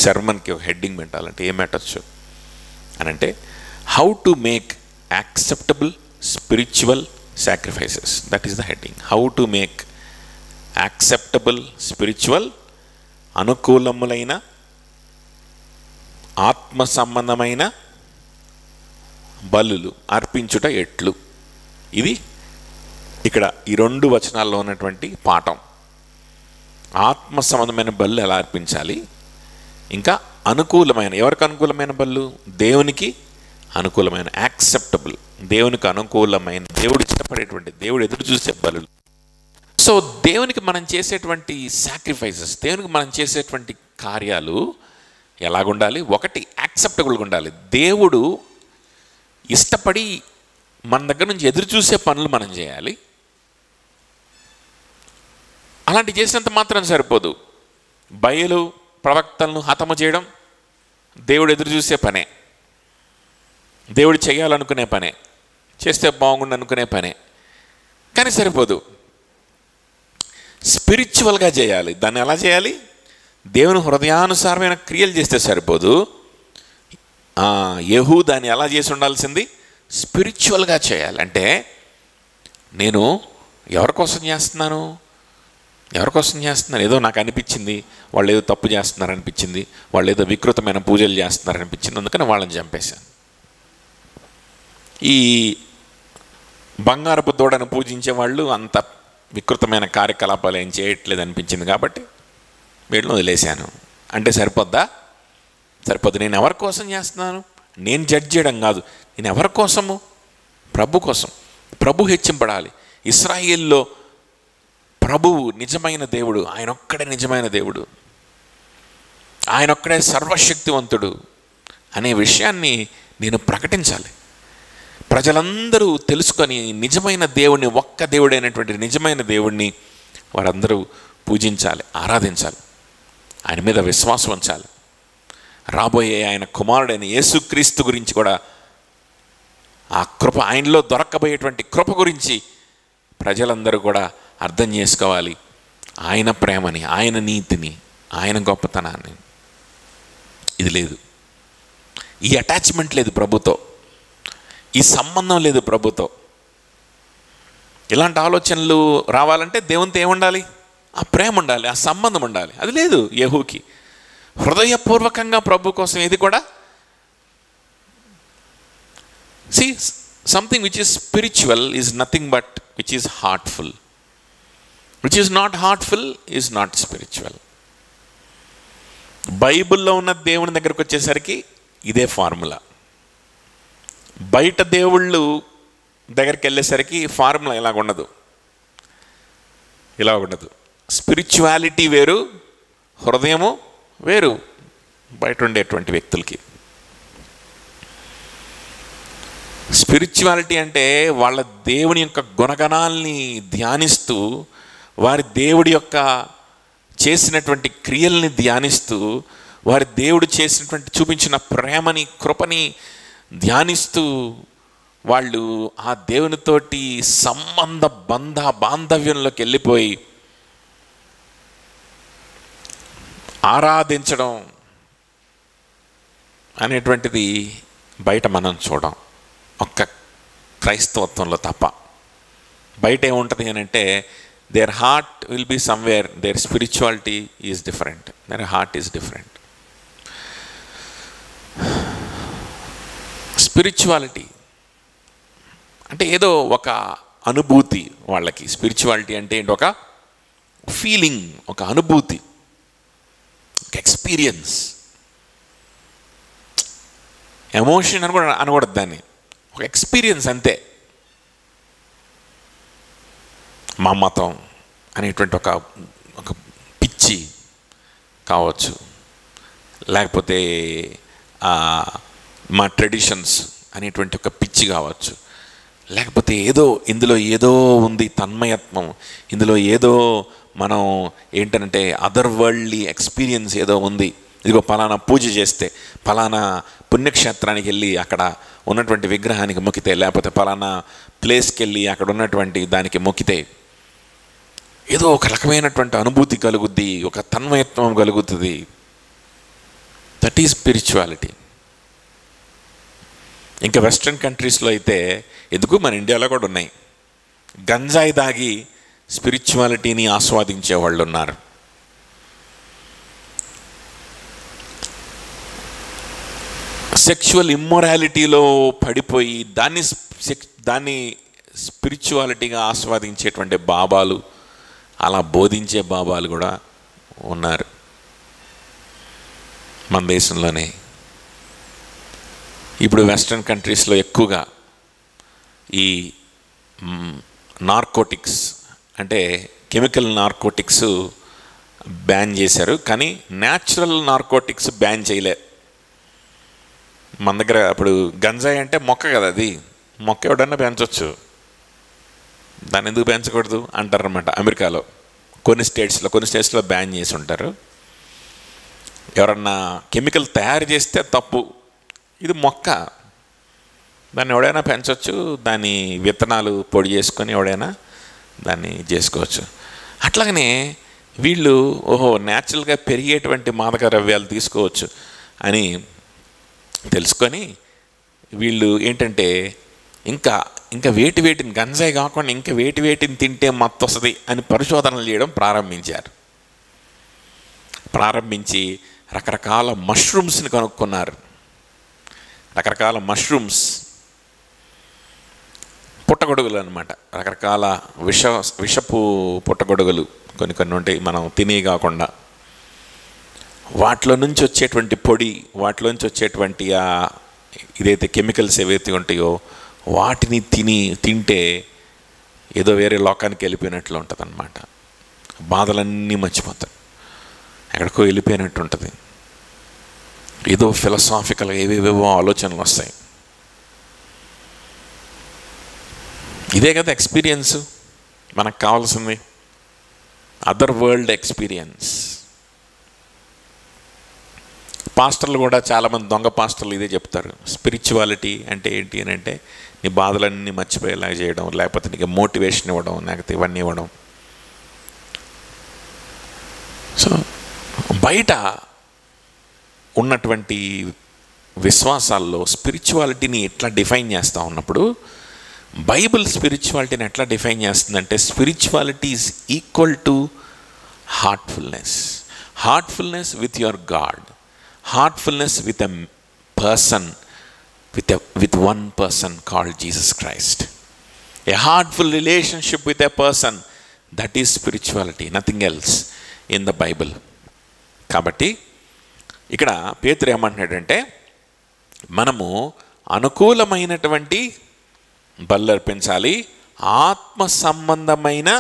శర్మన్కి ఒక హెడ్డింగ్ పెట్టాలంటే ఏం పెట్టచ్చు అని అంటే, how to make acceptable spiritual sacrifices. That is the heading. How to make acceptable spiritual, అనుకూలములైన ఆత్మ సంబంధమైన బలులు అర్పించుట ఎట్లు. ఇది ఇక్కడ ఈ 2 వచనాల్లో ఉన్నటువంటి పాఠం. ఆత్మ సంబంధమైన బలు ఎలా అర్పించాలి, ఇంకా అనుకూలమైన, ఎవరికి అనుకూలమైన బలు? దేవునికి అనుకూలమైన, యాక్సెప్టబుల్, దేవునికి అనుకూలమైన, దేవుడు ఇష్టపడేటువంటి, దేవుడు ఎదురు చూసే బలులు. సో దేవునికి మనం చేసేటువంటి సాక్రిఫైసెస్, దేవునికి మనం చేసేటువంటి కార్యాలు ఎలాగుండాలి? ఒకటి, యాక్సెప్టబుల్గా ఉండాలి. దేవుడు ఇష్టపడి మన దగ్గర నుంచి ఎదురు చూసే పనులు మనం చేయాలి. అలాంటి చేసినంత మాత్రం సరిపోదు. బయలు ప్రవక్తలను హతము చేయడం దేవుడు ఎదురు చూసే పనే, దేవుడు చేయాలనుకునే పనే, చేస్తే బాగుండు అనుకునే పనే. కానీ సరిపోదు, స్పిరిచువల్గా చేయాలి. దాన్ని ఎలా చేయాలి? దేవుని హృదయానుసారమైన క్రియలు చేస్తే సరిపోదు. యెహూ దాన్ని ఎలా చేసి ఉండాల్సింది? స్పిరిచువల్గా చేయాలి. అంటే నేను ఎవరి కోసం చేస్తున్నాను? ఏదో నాకు అనిపించింది, వాళ్ళు ఏదో తప్పు చేస్తున్నారు అనిపించింది, వాళ్ళు ఏదో వికృతమైన పూజలు చేస్తున్నారు అనిపించింది, అందుకని వాళ్ళని చంపేశాను. ఈ బంగారపు దూడను పూజించే వాళ్ళు అంత వికృతమైన కార్యకలాపాలు ఏం చేయట్లేదు అనిపించింది కాబట్టి వీళ్ళని వదిలేశాను అంటే సరిపోద్దా? సరిపోద్దు. నేను ఎవరి కోసం చేస్తున్నాను? నేను జడ్జ్ చేయడం కాదు, నేను ఎవరి కోసము? ప్రభు కోసం. ప్రభు హెచ్చింపడాలి. ఇశ్రాయేల్లో ప్రభువు నిజమైన దేవుడు, ఆయన ఒక్కడే నిజమైన దేవుడు, ఆయన ఒక్కడే సర్వశక్తివంతుడు అనే విషయాన్ని నేను ప్రకటించాలి. ప్రజలందరూ తెలుసుకొని నిజమైన దేవుడిని, ఒక్క దేవుడైనటువంటి నిజమైన దేవుడిని వారందరూ పూజించాలి, ఆరాధించాలి, ఆయన మీద విశ్వాసం ఉంచాలి. రాబోయే ఆయన కుమారుడైన యేసుక్రీస్తు గురించి కూడా, ఆ కృప, ఆయనలో దొరకబోయేటువంటి కృప గురించి ప్రజలందరూ కూడా అర్థం చేసుకోవాలి. ఆయన ప్రేమని, ఆయన నీతిని, ఆయన గొప్పతనాన్ని. ఇది లేదు, ఈ అటాచ్మెంట్ లేదు ప్రభుతో, ఈ సంబంధం లేదు ప్రభుతో. ఇలాంటి ఆలోచనలు రావాలంటే దేవునితో ఏముండాలి? ఆ ప్రేమ ఉండాలి, ఆ సంబంధం ఉండాలి. అది లేదు యెహూకి. హృదయపూర్వకంగా ప్రభు కోసం ఏది కూడా, see, something which is spiritual is nothing but which is heartful. Which is not heartful is not spiritual. బైబిల్లో ఉన్న దేవుని దగ్గరకు వచ్చేసరికి ఇదే ఫార్ములా. బయట దేవుళ్ళు దగ్గరికి వెళ్ళేసరికి ఫార్ములా ఇలాగ ఉండదు. స్పిరిచువాలిటీ వేరు, హృదయము వేరు బయట ఉండేటువంటి వ్యక్తులకి. స్పిరిచువాలిటీ అంటే వాళ్ళ దేవుని యొక్క గుణగణాల్ని ధ్యానిస్తూ, వారి దేవుడి యొక్క చేసినటువంటి క్రియల్ని ధ్యానిస్తూ, వారి దేవుడు చేసినటువంటి చూపించిన ప్రేమని, కృపని ధ్యానిస్తూ వాళ్ళు ఆ దేవునితోటి బాంధవ్యంలోకి వెళ్ళిపోయి ఆరాధించడం అనేటువంటిది బయట మనం చూడం, ఒక్క క్రైస్తవత్వంలో తప్ప. బయట ఏముంటుంది అని అంటే, their heart will be somewhere, their spirituality is different, their heart is different. Spirituality అంటే ఏదో ఒక అనుభూతి వాళ్ళకి. స్పిరిచువాలిటీ అంటే ఏంటి? ఒక ఫీలింగ్, ఒక అనుభూతి, ఒక ఎక్స్పీరియన్స్. ఎమోషన్ అని కూడా అనకూడదు దాన్ని, ఒక ఎక్స్పీరియన్స్ అంతే. మా మతం అనేటువంటి ఒక పిచ్చి కావచ్చు, లేకపోతే మా ట్రెడిషన్స్ అనేటువంటి ఒక పిచ్చి కావచ్చు, లేకపోతే ఇందులో ఏదో ఉంది తన్మయత్వం, ఇందులో ఏదో మనం ఏంటంటే అదర్ వరల్డ్లీ ఎక్స్పీరియన్స్ ఏదో ఉంది. ఇదిగో పలానా పూజ చేస్తే, పలానా పుణ్యక్షేత్రానికి వెళ్ళి అక్కడ ఉన్నటువంటి విగ్రహానికి మొక్కితే, లేకపోతే పలానా ప్లేస్కి వెళ్ళి అక్కడ ఉన్నటువంటి దానికి మొక్కితే ఏదో ఒక రకమైనటువంటి అనుభూతి కలుగుద్ది, ఒక తన్మయత్వం కలుగుతుంది. That is spirituality. ఇంకా వెస్ట్రన్ కంట్రీస్లో అయితే, ఎందుకు మన ఇండియాలో కూడా ఉన్నాయి, గంజాయి దాగి స్పిరిచువాలిటీని ఆస్వాదించే వాళ్ళు ఉన్నారు. సెక్షువల్ ఇమ్మొరాలిటీలో పడిపోయి దాన్ని స్పిరిచువాలిటీగా ఆస్వాదించేటువంటి బాబాలు, అలా బోధించే బాబాలు కూడా ఉన్నారు మన దేశంలోనే. ఇప్పుడు వెస్ట్రన్ కంట్రీస్లో ఎక్కువగా ఈ నార్కోటిక్స్ అంటే కెమికల్ నార్కోటిక్స్ బ్యాన్ చేశారు, కానీ న్యాచురల్ నార్కోటిక్స్ బ్యాన్ చేయలే. మన దగ్గర ఇప్పుడు గంజాయి అంటే మొక్క కదా, అది మొక్క ఎవడన్నా పెంచవచ్చు, దాన్ని ఎందుకు పెంచకూడదు అంటారనమాట. అమెరికాలో కొన్ని స్టేట్స్లో బ్యాన్ చేసి ఉంటారు. ఎవరన్నా కెమికల్ తయారు చేస్తే తప్పు, ఇది మొక్క, దాన్ని ఎవడైనా పెంచవచ్చు, దాని విత్తనాలు పొడి చేసుకొని ఎవడైనా దాన్ని చేసుకోవచ్చు. అట్లాగనే వీళ్ళు న్యాచురల్గా పెరిగేటువంటి మాదక ద్రవ్యాలు తీసుకోవచ్చు అని తెలుసుకొని వీళ్ళు ఏంటంటే ఇంకా వేటిని గంజాయి కాకుండా ఇంకా వేటిని తింటే మత్తు వస్తుంది అని పరిశోధనలు చేయడం ప్రారంభించి రకరకాల మష్రూమ్స్ని కనుక్కున్నారు. రకరకాల మష్రూమ్స్, పుట్టగొడుగులు అనమాట, రకరకాల విషపు పుట్టగొడుగులు కొన్ని ఉంటాయి మనం తినే కాకుండా. వాటిలో నుంచి వచ్చేటువంటి పొడి, వాటిలో నుంచి వచ్చేటువంటి ఇదైతే కెమికల్స్ ఏవైతే ఉంటాయో వాటిని తింటే ఏదో వేరే లోకానికి వెళ్ళిపోయినట్లు ఉంటుంది అన్నమాట. బాధలన్నీ మర్చిపోతాయి, ఎక్కడికో వెళ్ళిపోయినట్టు ఉంటుంది. ఏదో ఫిలసాఫికల్గా ఏవేవేవో ఆలోచనలు వస్తాయి. ఇదే కదా ఎక్స్పీరియన్స్ మనకు కావాల్సింది, అదర్ వరల్డ్ ఎక్స్పీరియన్స్. పాస్టర్లు కూడా చాలామంది దొంగ పాస్టర్లు ఇదే చెప్తారు, స్పిరిచువాలిటీ అంటే ఏంటి అని అంటే నీ బాధలన్నీ మర్చిపోయేలాగా చేయడం, లేకపోతే నీకు మోటివేషన్ ఇవ్వడం, లేకపోతే ఇవన్నీ ఇవ్వడం. సో బయట ఉన్నటువంటి విశ్వాసాల్లో స్పిరిచువాలిటీని ఎట్లా డిఫైన్ చేస్తూ ఉన్నప్పుడు బైబిల్ స్పిరిచువాలిటీని ఎట్లా డిఫైన్ చేస్తుందంటే, spirituality is equal to Heartfulness with your God, heartfulness with a person, with one person called Jesus Christ. A heartful relationship with a person, that is spirituality, nothing else in the Bible. కాబట్టి ఇక్కడ పేతురు ఏమంటున్నాడంటే, మనము అనుకూలమైనటువంటి బలులు అర్పించాలి, ఆత్మ సంబంధమైన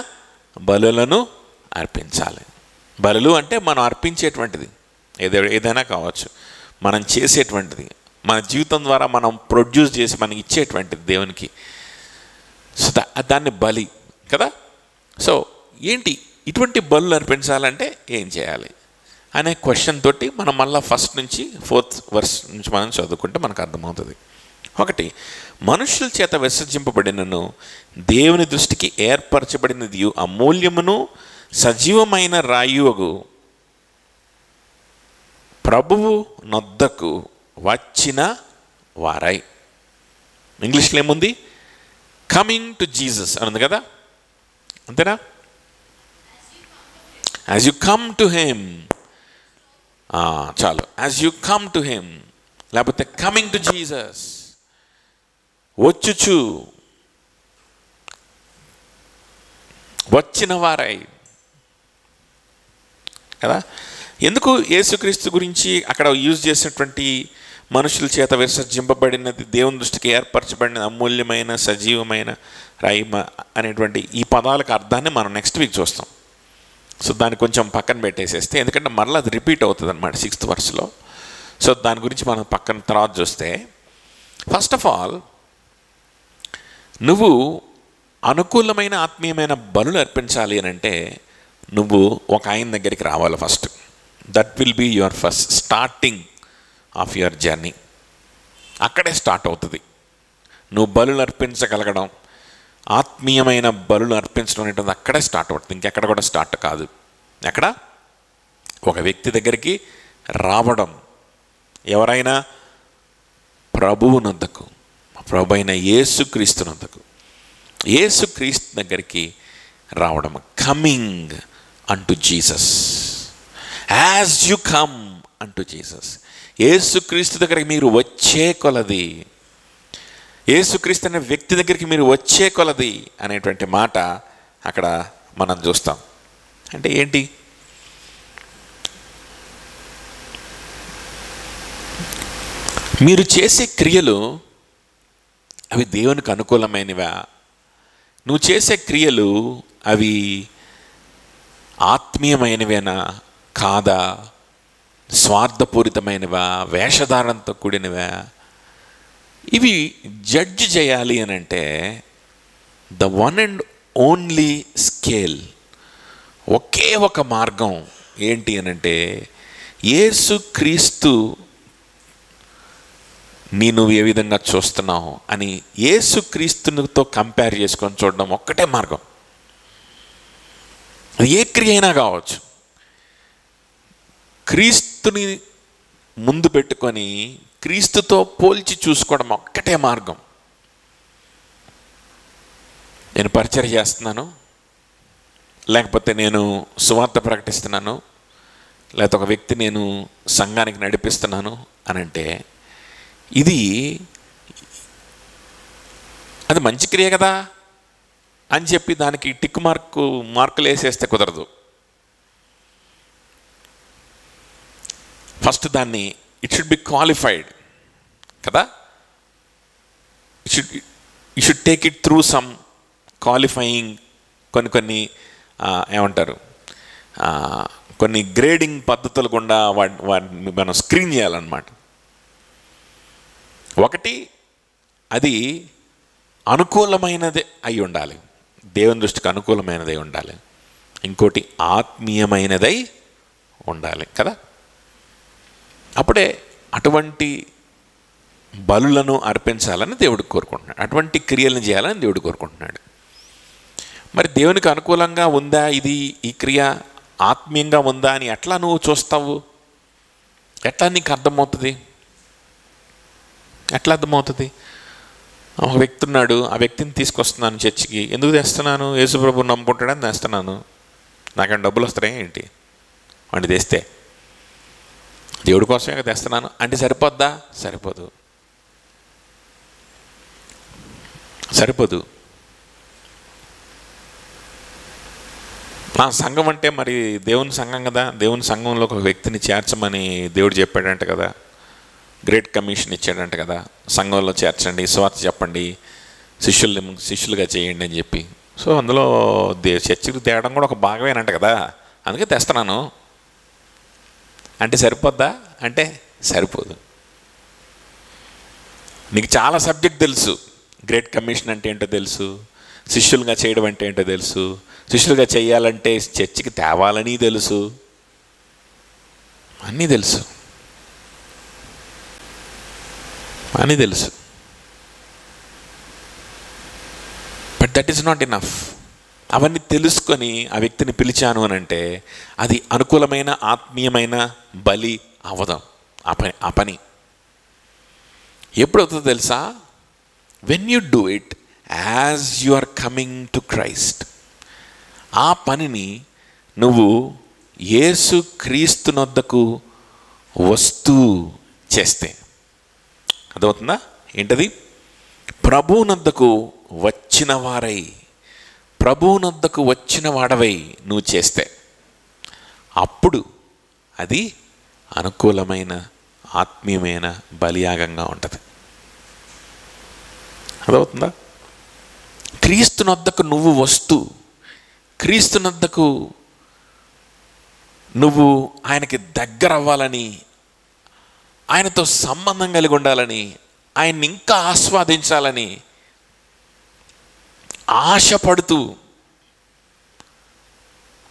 బలులను అర్పించాలి. బలులు అంటే మనం అర్పించేటువంటిది ఏదైనా కావచ్చు, మనం చేసేటువంటిది, మన జీవితం ద్వారా మనం ప్రొడ్యూస్ చేసి మనకి ఇచ్చేటువంటిది దేవునికి. సో దాన్ని బలి కదా. సో ఏంటి ఇటువంటి బలులు అర్పించాలంటే ఏం చేయాలి అనే క్వశ్చన్ తోటి మనం మళ్ళీ ఫస్ట్ నుంచి 4th verse నుంచి మనం చదువుకుంటే మనకు అర్థమవుతుంది. ఒకటి, మనుషుల చేత విసర్జింపబడినను దేవుని దృష్టికి ఏర్పరచబడినది అమూల్యమును సజీవమైన రాయువగు ప్రభువు నొద్దకు వచ్చిన వారై. ఇంగ్లీష్లో ఏముంది? కమింగ్ టు జీసస్ అని ఉంది కదా, అంతేనా? As you come to him, చాలు, as you come to him, లేకపోతే కమింగ్ టు జీసస్, వచ్చుచు, వచ్చిన వారై కదా. ఎందుకు యేసుక్రీస్తు గురించి అక్కడ యూజ్ చేసినటువంటి మనుషుల చేత విసర్జింపబడినది, దేవుని దృష్టికి ఏర్పరచబడిన అమూల్యమైన సజీవమైన రాయిమ అనేటువంటి ఈ పదాలకు అర్థాన్ని మనం నెక్స్ట్ వీక్ చూస్తాం. సో దాన్ని కొంచెం పక్కన పెట్టేసేస్తే, ఎందుకంటే మరలా అది రిపీట్ అవుతుంది అన్నమాట 6th verseలో. సో దాని గురించి మనం పక్కన తర్వాత చూస్తే, ఫస్ట్ ఆఫ్ ఆల్ నువ్వు అనుకూలమైన ఆత్మీయమైన బలులు అర్పించాలి అని అంటే నువ్వు ఒక ఆయన దగ్గరికి రావాలి first. That will be your first starting of your journey. అక్కడే స్టార్ట్ అవుతుంది నువ్వు బలులు అర్పించగలగడం, ఆత్మీయమైన బలులు అర్పించడం అనేది అక్కడే స్టార్ట్ అవుతుంది, ఇంకెక్కడ కూడా స్టార్ట్ కాదు. ఎక్కడ? ఒక వ్యక్తి దగ్గరికి రావడం, ఎవరైనా ప్రభువునొద్దకు, ప్రభు అయిన యేసుక్రీస్తునొద్దకు, యేసుక్రీస్తు దగ్గరికి రావడం. Coming unto Jesus, as you come unto Jesus. యేసుక్రీస్తు దగ్గరికి మీరు వచ్చే కొలది, యేసుక్రీస్తు అనే వ్యక్తి దగ్గరికి మీరు వచ్చే కొలది అనేటువంటి మాట అక్కడ మనం చూస్తాం. అంటే ఏంటి? మీరు చేసే క్రియలు అవి దేవునికి అనుకూలమైనవా? నువ్వు చేసే క్రియలు అవి ఆత్మీయమైనవేనా కాదా? స్వార్థపూరితమైనవా? వేషధారణతో కూడినవా? ఇవి జడ్జ్ చేయాలి అని అంటే the one and only scale, ఒకే ఒక మార్గం ఏంటి అనంటే యేసుక్రీస్తు నువ్వు ఏ విధంగా చూస్తున్నావు అని యేసుక్రీస్తునితో కంపేర్ చేసుకొని చూడడం ఒక్కటే మార్గం. అది ఏ క్రియ అయినా కావచ్చు. క్రీస్తుని ముందు పెట్టుకొని క్రీస్తుతో పోల్చి చూసుకోవడం ఒక్కటే మార్గం. నేను పరిచర్య చేస్తున్నాను, లేకపోతే నేను సువార్త ప్రకటిస్తున్నాను, లేకపోతే ఒక వ్యక్తి నేను సంఘానికి నడిపిస్తున్నాను అని అంటే అది మంచి క్రియ కదా అని చెప్పి దానికి టిక్ మార్కులు వేసేస్తే కుదరదు. ఫస్ట్ దాన్ని ఇట్ షుడ్ బి క్వాలిఫైడ్ కదా. You should take it through some qualifying, కొన్ని ఏమంటారు, కొన్ని గ్రేడింగ్ పద్ధతులు గుండా వాటిని మనం స్క్రీన్ చేయాలన్నమాట. ఒకటి, అది అనుకూలమైనదే అయి ఉండాలి, దేవుని దృష్టికి అనుకూలమైనదై ఉండాలి. ఇంకోటి ఆత్మీయమైనదై ఉండాలి కదా. అప్పుడే అటువంటి బలులను అర్పించాలని దేవుడు కోరుకుంటున్నాడు, అటువంటి క్రియలను చేయాలని దేవుడు కోరుకుంటున్నాడు. మరి దేవునికి అనుకూలంగా ఉందా ఈ క్రియ, ఆత్మీయంగా ఉందా అని ఎట్లా నువ్వు చూస్తావు? ఎట్లా నీకు అర్థమవుతుంది? ఎట్లా అర్థమవుతుంది? ఒక వ్యక్తి ఉన్నాడు, ఆ వ్యక్తిని తీసుకొస్తున్నాను చర్చికి. ఎందుకు తెస్తున్నాను? యేసుప్రభు నమ్ముకుంటాడని తెస్తున్నాను. నాకేమైనా డబ్బులు వస్తాయి ఏంటి? వాడిని తెస్తే దేవుడి కోసమే తెస్తున్నాను అంటే సరిపోద్దా? సరిపోదు. నా సంఘం అంటే మరి దేవుని సంఘం కదా, దేవుని సంఘంలో ఒక వ్యక్తిని చేర్చమని దేవుడు చెప్పాడంట కదా, గ్రేట్ కమిషన్ ఇచ్చాడంట కదా, సంఘంలో చేర్చండి, సువార్త చెప్పండి, శిష్యులుగా చేయండి అని చెప్పి. సో అందులో చర్చికి తేవడం కూడా ఒక భాగమేనంట కదా, అందుకే తెస్తున్నాను అంటే సరిపోద్దా? అంటే సరిపోదు. నీకు చాలా సబ్జెక్ట్ తెలుసు, గ్రేట్ కమిషన్ అంటే ఏంటో తెలుసు, శిష్యులుగా చేయడం అంటే ఏంటో తెలుసు, శిష్యులుగా చేయాలంటే చర్చికి తేవాలని తెలుసు, అన్నీ తెలుసు. But that is not enough. అవన్నీ తెలుసుకొని ఆ వ్యక్తిని పిలిచాను అని అంటే అది అనుకూలమైన ఆత్మీయమైన బలి అవదాం. ఆ పని ఎప్పుడవుతుందో తెలుసా? When you do it as you are coming to Christ. ఆ పనిని నువ్వు యేసు క్రీస్తునొద్దకు వస్తూ చేస్తే అర్థమవుతుందా? ఏంటది? ప్రభువునొద్దకు వచ్చిన వాడవై నువ్వు చేస్తే అప్పుడు అది అనుకూలమైన ఆత్మీయమైన బలియాగంగా ఉంటుంది. అర్థమవుతుందా? క్రీస్తునొద్దకు నువ్వు వస్తూ, క్రీస్తునొద్దకు నువ్వు ఆయనకి దగ్గర అవ్వాలని, ఆయనతో సంబంధం కలిగి ఉండాలని, ఆయన్ని ఇంకా ఆస్వాదించాలని ఆశపడుతూ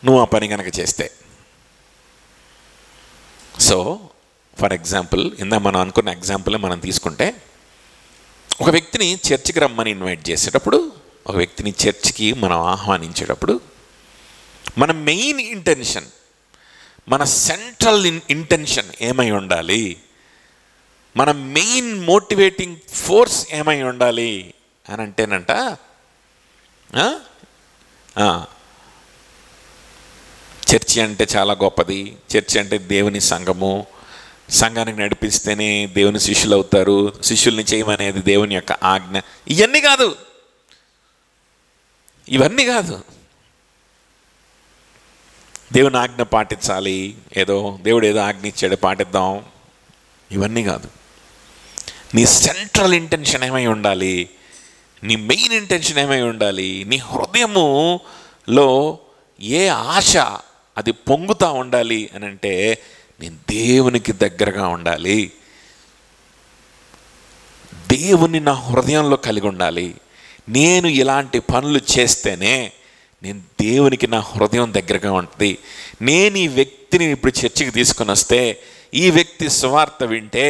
నువ్వు ఆ పని కనుక చేస్తే. సో ఫర్ ఎగ్జాంపుల్, మనం అనుకున్న ఎగ్జాంపుల్ మనం తీసుకుంటే, ఒక వ్యక్తిని చర్చికి రమ్మని ఇన్వైట్ చేసేటప్పుడు, ఒక వ్యక్తిని చర్చికి మనం ఆహ్వానించేటప్పుడు మన మెయిన్ ఇంటెన్షన్, మన సెంట్రల్ ఇంటెన్షన్ ఏమై ఉండాలి? మన మెయిన్ మోటివేటింగ్ ఫోర్స్ ఏమై ఉండాలి అని అంటేనంట, చర్చి అంటే చాలా గొప్పది, చర్చి అంటే దేవుని సంఘము, సంఘానికి నడిపిస్తేనే దేవుని శిష్యులు అవుతారు, శిష్యుల్ని చేయమనేది దేవుని యొక్క ఆజ్ఞ. ఇవన్నీ కాదు, ఇవన్నీ కాదు. దేవుని ఆజ్ఞ పాటించాలి, ఏదో దేవుడు ఏదో ఆజ్ఞ ఇచ్చాడు పాటిద్దాం, ఇవన్నీ కాదు. నీ సెంట్రల్ ఇంటెన్షన్ ఏమై ఉండాలి, నీ మెయిన్ ఇంటెన్షన్ ఏమై ఉండాలి, నీ హృదయములో ఏ ఆశ అది పొంగుతూ ఉండాలి అని అంటే, నేను దేవునికి దగ్గరగా ఉండాలి, దేవుని నా హృదయంలో కలిగి ఉండాలి. నేను ఇలాంటి పనులు చేస్తేనే నేను దేవునికి నా హృదయం దగ్గరగా ఉంటుంది. నేను ఈ వ్యక్తిని ఇప్పుడు చర్చికి తీసుకొని వస్తే, ఈ వ్యక్తి సువార్త వింటే,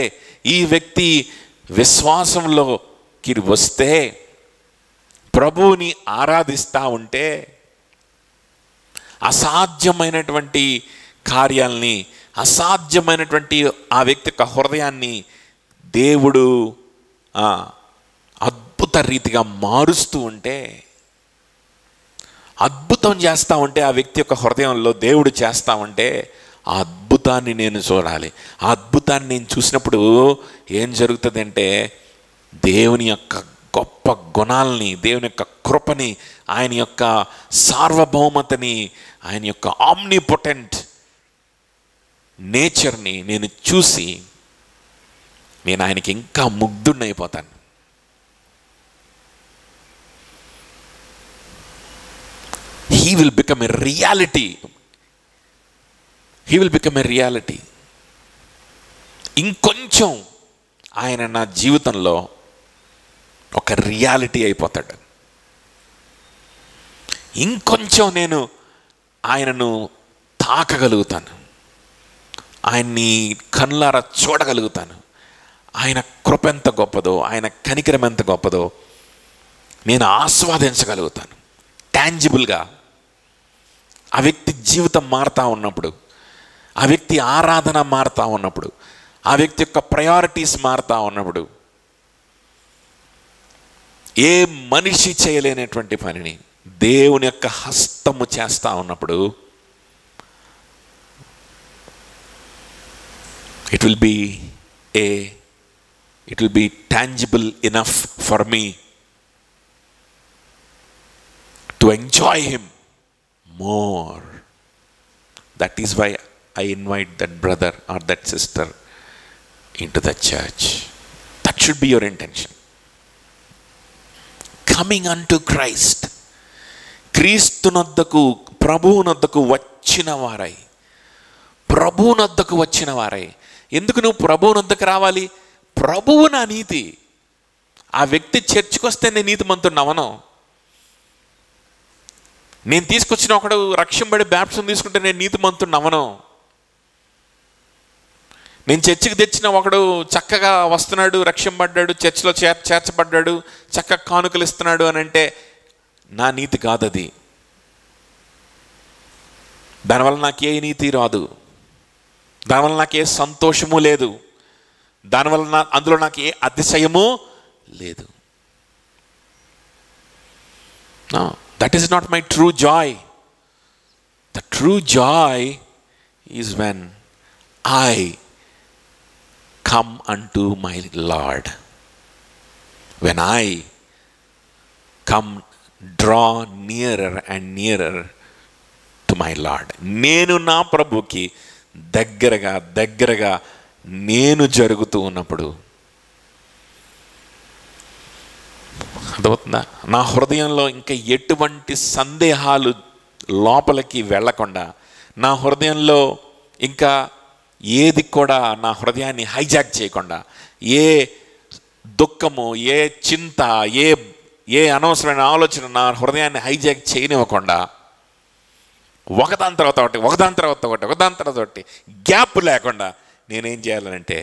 ఈ వ్యక్తి విశ్వాసంలోకి వస్తే, ప్రభువుని ఆరాధిస్తూ ఉంటే, అసాధ్యమైనటువంటి కార్యాలని, అసాధ్యమైనటువంటి ఆ వ్యక్తి యొక్క హృదయాన్ని దేవుడు అద్భుత రీతిగా మారుస్తూ ఉంటే, అద్భుతం చేస్తూ ఉంటే, ఆ వ్యక్తి యొక్క హృదయంలో దేవుడు చేస్తూ ఉంటే, ఆ అద్భుతాన్ని నేను చూడాలి. ఆ అద్భుతాన్ని నేను చూసినప్పుడు ఏం జరుగుతుందంటే, దేవుని యొక్క గొప్ప గుణాలని, దేవుని యొక్క కృపని, ఆయన యొక్క సార్వభౌమతని, ఆయన యొక్క ఆమ్నిపొటెంట్ నేచర్ని నేను చూసి నేను ఆయనకి ఇంకా ముగ్ధుడినైపోతాను. He will become a reality. He will become a reality. ఇంకొంచెం ఆయన నా జీవితంలో ఒక రియాలిటీ అయిపోతాడు. ఇంకొంచెం నేను ఆయనను తాకగలుగుతాను, ఆయన్ని కళ్ళారా చూడగలుగుతాను. ఆయన కృప ఎంత గొప్పదో, ఆయన కనికరం ఎంత గొప్పదో నేను ఆస్వాదించగలుగుతాను. టాంజిబుల్గా ఆ వ్యక్తి జీవితం మారుతూ ఉన్నప్పుడు, ఆ వ్యక్తి ఆరాధన మారుతూ ఉన్నప్పుడు, ఆ వ్యక్తి యొక్క ప్రయారిటీస్ మారుతూ ఉన్నప్పుడు, ఏ మనిషి చేయలేనటువంటి పనిని దేవుని యొక్క హస్తము చేస్తూ ఉన్నప్పుడు, it will be tangible enough for me to enjoy him more. That is why I invite that brother or that sister into the church. That should be your intention. Coming unto Christ, క్రీస్తునొద్దకు, ప్రభువునొద్దకు వచ్చిన వారై, ప్రభువునొద్దకు వచ్చిన వారై. ఎందుకు నువ్వు ప్రభువునొద్దకు రావాలి? ప్రభువు నా నీతి. ఆ వ్యక్తి చర్చికి వస్తే నేను నీతిమంతుడినవను. నేను తీసుకొచ్చిన ఒకడు రక్షింపబడి బ్యాప్టిజం తీసుకుంటే నేను నీతిమంతుడినవను. నేను చర్చికి తెచ్చిన ఒకడు చక్కగా వస్తున్నాడు, రక్షింపబడ్డాడు, చర్చిలో చేర్చబడ్డాడు, చక్కగా కానుకలు ఇస్తున్నాడు అని అంటే నా నీతి కాదది. దానివల్ల నాకు ఏ నీతి రాదు, దానివల్ల నాకు ఏ సంతోషము లేదు, దానివల్ల అందులో నాకు ఏ అతిశయము లేదు. That is not my true joy. The true joy is when I come unto my Lord. When I come, draw nearer and nearer to my Lord. నేను నా ప్రభుకి దగ్గరగా నేను జరుగుతూ ఉన్నప్పుడు, అర్థమవుతుందా? నా హృదయంలో ఇంకా ఎటువంటి సందేహాలు లోపలికి వెళ్ళకుండా, నా హృదయంలో ఇంకా ఏది కూడా నా హృదయాన్ని హైజాక్ చేయకుండా, ఏ దుఃఖము, ఏ చింత, ఏ అనవసరమైన ఆలోచన నా హృదయాన్ని హైజాక్ చేయనివ్వకుండా, ఒకదాని తర్వాత ఒకటి గ్యాప్ లేకుండా నేనేం చేయాలంటే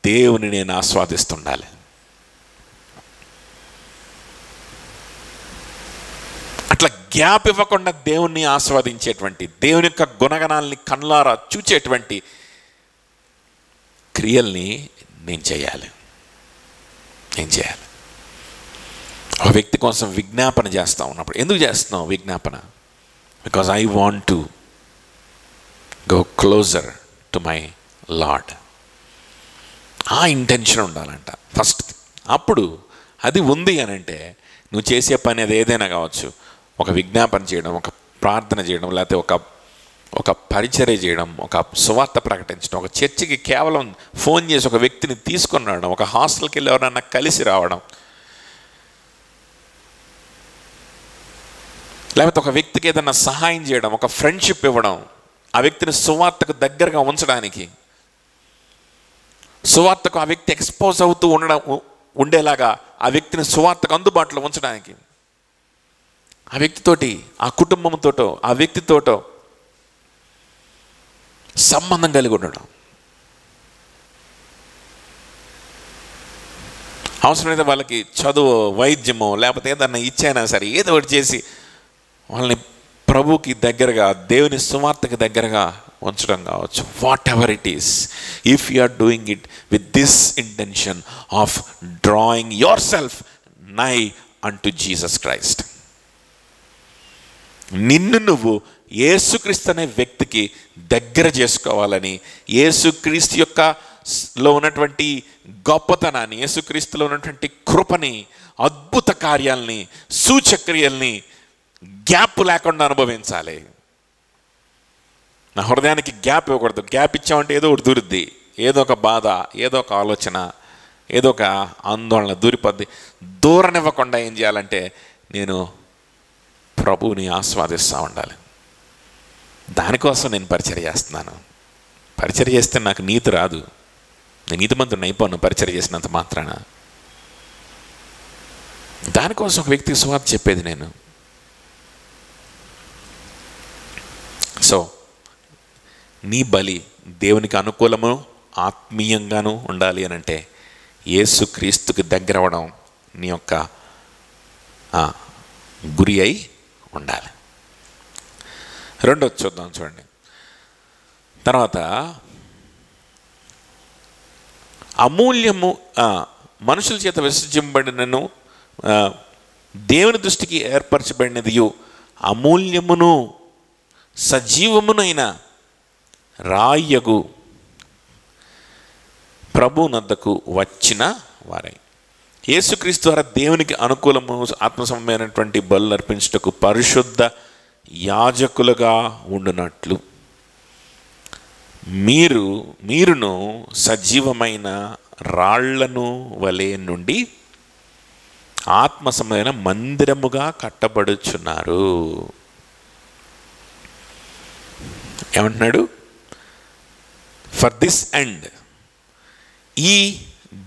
దేవుని నేను ఆస్వాదిస్తుండాలి. అట్లా గ్యాప్ ఇవ్వకుండా దేవుణ్ణి ఆస్వాదించేటువంటి, దేవుని యొక్క గుణగణాలని కళ్ళారా చూచేటువంటి క్రియల్ని నేను చేయాలి. ఒక వ్యక్తి కోసం విజ్ఞాపన చేస్తూ ఉన్నప్పుడు ఎందుకు చేస్తున్నావు విజ్ఞాపన? Because I want to go closer to my lord. ఆ ఇంటెన్షన్ ఉండాలంట ఫస్ట్. అప్పుడు అది ఉంది అని అంటే నువ్వు చేసే పని అది ఏదైనా కావచ్చు, ఒక విజ్ఞాపన చేయడం, ఒక ప్రార్థన చేయడం, లేకపోతే ఒక పరిచర్య చేయడం, ఒక సువార్త ప్రకటించడం, ఒక చర్చికి కేవలం ఫోన్ చేసి ఒక వ్యక్తిని తీసుకొని రావడం, ఒక హాస్టల్కి వెళ్ళి ఎవరన్నా కలిసి రావడం, లేకపోతే ఒక వ్యక్తికి ఏదైనా సహాయం చేయడం, ఒక ఫ్రెండ్షిప్ ఇవ్వడం, ఆ వ్యక్తిని సువార్తకు దగ్గరగా ఉంచడానికి, సువార్తకు ఆ వ్యక్తి ఎక్స్పోజ్ అవుతూ ఉండేలాగా ఆ వ్యక్తిని సువార్తకు అందుబాటులో ఉంచడానికి, ఆ వ్యక్తితోటి, ఆ కుటుంబంతోటో, ఆ వ్యక్తితోటో సంబంధం కలిగి ఉండడం. అవసరమైతే వాళ్ళకి చదువు, వైద్యమో, లేకపోతే ఏదన్నా ఇచ్చైనా సరే ఏదో ఒకటి చేసి వాళ్ళని ప్రభుకి దగ్గరగా, దేవుని సువార్తకి దగ్గరగా ఉంచడం కావచ్చు. Whatever it is, if you are doing it with this intention of drawing yourself nigh unto Jesus Christ, నిన్ను నువ్వు యేసుక్రీస్తు అనే వ్యక్తికి దగ్గర చేసుకోవాలని, యేసుక్రీస్తు యొక్క లో ఉన్నటువంటి గొప్పతనాన్ని, యేసుక్రీస్తులో ఉన్నటువంటి కృపని, అద్భుత కార్యాలని, సూచక్రియల్ని గ్యాప్ లేకుండా అనుభవించాలి. నా హృదయానికి గ్యాప్ ఇవ్వకూడదు. గ్యాప్ ఇచ్చామంటే ఏదో ఒకటి దూరుద్ది, ఏదో ఒక బాధ, ఏదో ఒక ఆలోచన, ఏదో ఒక ఆందోళన దూరిపోద్ది. దూరనివ్వకుండా ఏం చేయాలంటే నేను ప్రభువుని ఆస్వాదిస్తూ ఉండాలి. దానికోసం నేను పరిచర్య చేస్తున్నాను. పరిచర్య చేస్తే నాకు నీతి రాదు, నేను నీతిమంతుడిని అయిపోను పరిచర్య చేసినంత మాత్రాన. దానికోసం ఒక వ్యక్తికి సువార్త చెప్పేది నేను. సో నీ బలి దేవునికి అనుకూలము, ఆత్మీయంగాను ఉండాలి అని అంటే యేసుక్రీస్తుకి దగ్గర అవ్వడం నీ యొక్క గురి అయి ఉండాలి. రెండోది చూద్దాం, చూడండి. తర్వాత అమూల్యము, మనుషుల చేత విసర్జింపబడినను దేవుని దృష్టికి ఏర్పరచబడినది అమూల్యమును సజీవమునైన రాయగు ప్రభువునద్దకు వచ్చిన వారై, యేసుక్రీస్తు ద్వారా దేవునికి అనుకూలము ఆత్మసంబంధమైనటువంటి బలులు అర్పించుటకు పరిశుద్ధ యాజకులుగా ఉండునట్లు మీరును సజీవమైన రాళ్లను వలె నుండి ఆత్మసంబంధమైన మందిరముగా కట్టబడుచున్నారు. ఏమంటున్నాడు? ఫర్ దిస్ ఎండ్, ఈ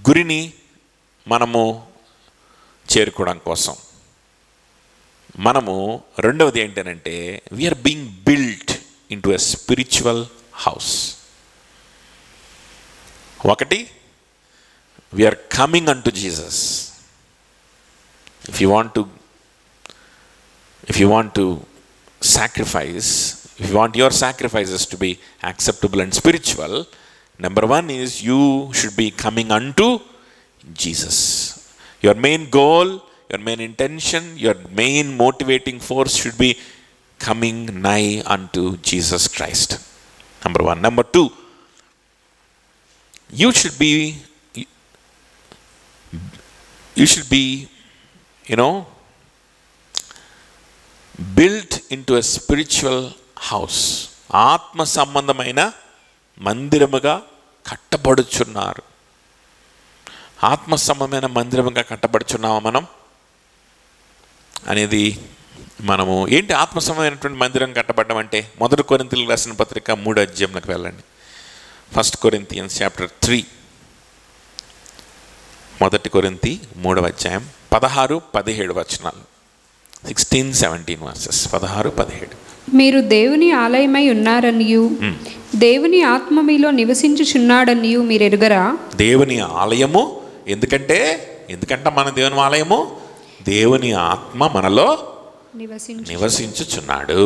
గురిని మనము చేరుకోవడం కోసం మనము రెండవది ఏంటంటే we are being built into a spiritual house. ఒకటి, we are coming unto Jesus. If you want to sacrifice, if you want your sacrifices to be acceptable and spiritual, number one is you should be coming unto Jesus. Your main goal, your main intention, your main motivating force should be coming nigh unto Jesus Christ. Number one. Number two, you should be built into a spiritual house. ఆత్మ సంబంధమైన మందిరముగా కట్టబడుచున్నారు. ఆత్మ సంబంధమైన మందిరముగా కట్టబడుచున్నామా మనం అనేది మనము ఏంటి? ఆత్మ సంబంధమైనటువంటి మందిరం కట్టబడడం అంటే 1 కొరింథీయులకు రాసిన పత్రిక 3వ అధ్యాయంలోకి వెళ్ళండి. 1 Corinthians chapter 3. 1 కొరింథీ 3వ అధ్యాయం 16-17 వచనాలు. 16-17 వర్సెస్ 16-17. మీరు దేవుని ఆలయమై ఉన్నారనియు దేవుని ఆత్మ మీలో నివసించుచున్నాడనియు మీరు ఎరుగరా? దేవుని ఆలయము ఎందుకంటే మన దేవుని ఆలయము దేవుని ఆత్మ మనలో నివసించుచున్నాడు.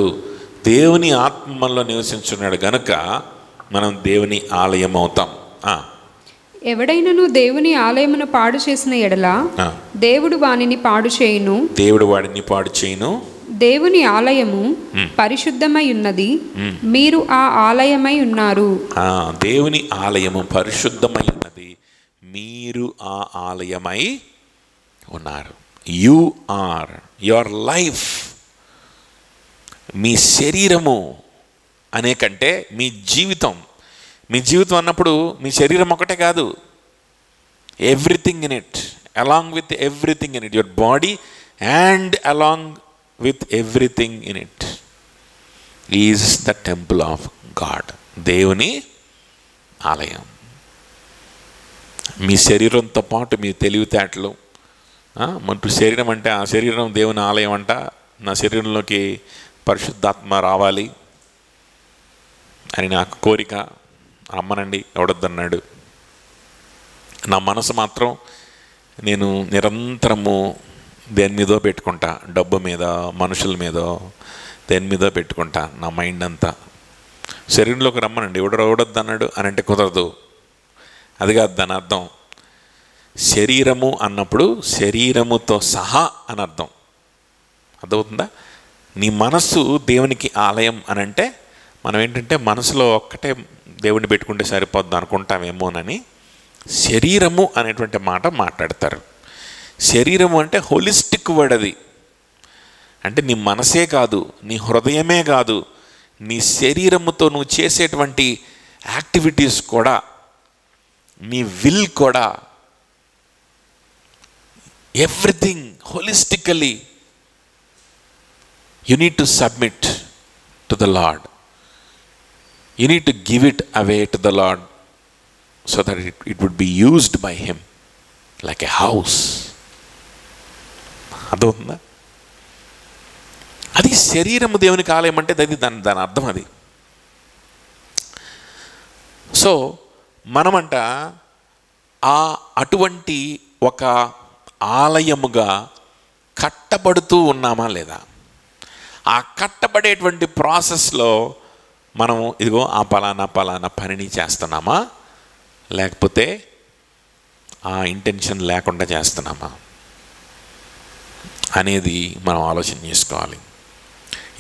దేవుని ఆత్మ మనలో నివసించున్నాడు గనుక మనం దేవుని ఆలయం అవుతాం. ఎవడైనను దేవుని ఆలయమును పాడు చేసిన ఎడల దేవుడు వానిని పాడు చేయును. దేవుడు వాడిని పాడు చేయును. దేవుని ఆలయము పరిశుద్ధమై ఉన్నది, మీరు ఆ ఆలయమై ఉన్నారు. దేవుని ఆలయము పరిశుద్ధమై ఉన్నది, మీరు ఆ ఆలయమై ఉన్నారు. You are your life. మీ శరీరము అనే కంటే మీ జీవితం. మీ జీవితం అన్నప్పుడు మీ శరీరం ఒకటే కాదు, everything in it, along with everything in it, your body and along with everything in it is the temple of God. దేవుని ఆలయం. మీ శరీరంతో పాటు మీ తెలివితేటలు, మన శరీరం అంటే ఆ శరీరం దేవుని ఆలయం అంట. నా శరీరంలోకి పరిశుద్ధాత్మ రావాలి అని నాకు కోరిక, రమ్మనండి, ఎవడొద్దన్నాడు. నా మనసు మాత్రం నేను నిరంతరము దేని మీదో పెట్టుకుంటా, డబ్బు మీద, మనుషుల మీదో, దేని మీదో పెట్టుకుంటా నా మైండ్ అంతా. శరీరంలోకి రమ్మనండి, ఎవడొద్దు అన్నాడు అని అంటే కుదరదు. అది కాదు దాని అర్థం. శరీరము అన్నప్పుడు శరీరముతో సహా అని అర్థం. అర్థమవుతుందా? నీ మనస్సు దేవునికి ఆలయం అని అంటే మనం ఏంటంటే మనసులో ఒక్కటే దేవుడిని పెట్టుకుంటే సరిపోద్ది అనుకుంటామేమోనని శరీరము అనేటువంటి మాట మాట్లాడతారు. శరీరము అంటే హోలిస్టిక్ వర్డ్. అది అంటే నీ మనసే కాదు, నీ హృదయమే కాదు, నీ శరీరముతో నువ్వు చేసేటువంటి యాక్టివిటీస్ కూడా, నీ విల్ కూడా, everything holistically you need to submit to the Lord. You need to give it away to the Lord so that it would be used by him like a house. అర్థమవుతుందా? అది శరీరము దేవునికి ఆలయం అంటే అది దాని అర్థం అది. సో మనమంట అటువంటి ఒక ఆలయముగా కట్టబడుతూ ఉన్నామా లేదా? ఆ కట్టబడేటువంటి ప్రాసెస్లో మనం ఇదిగో ఆ పలానా పనిని చేస్తున్నామా, లేకపోతే ఆ ఇంటెన్షన్ లేకుండా చేస్తున్నామా అనేది మనం ఆలోచన చేసుకోవాలి.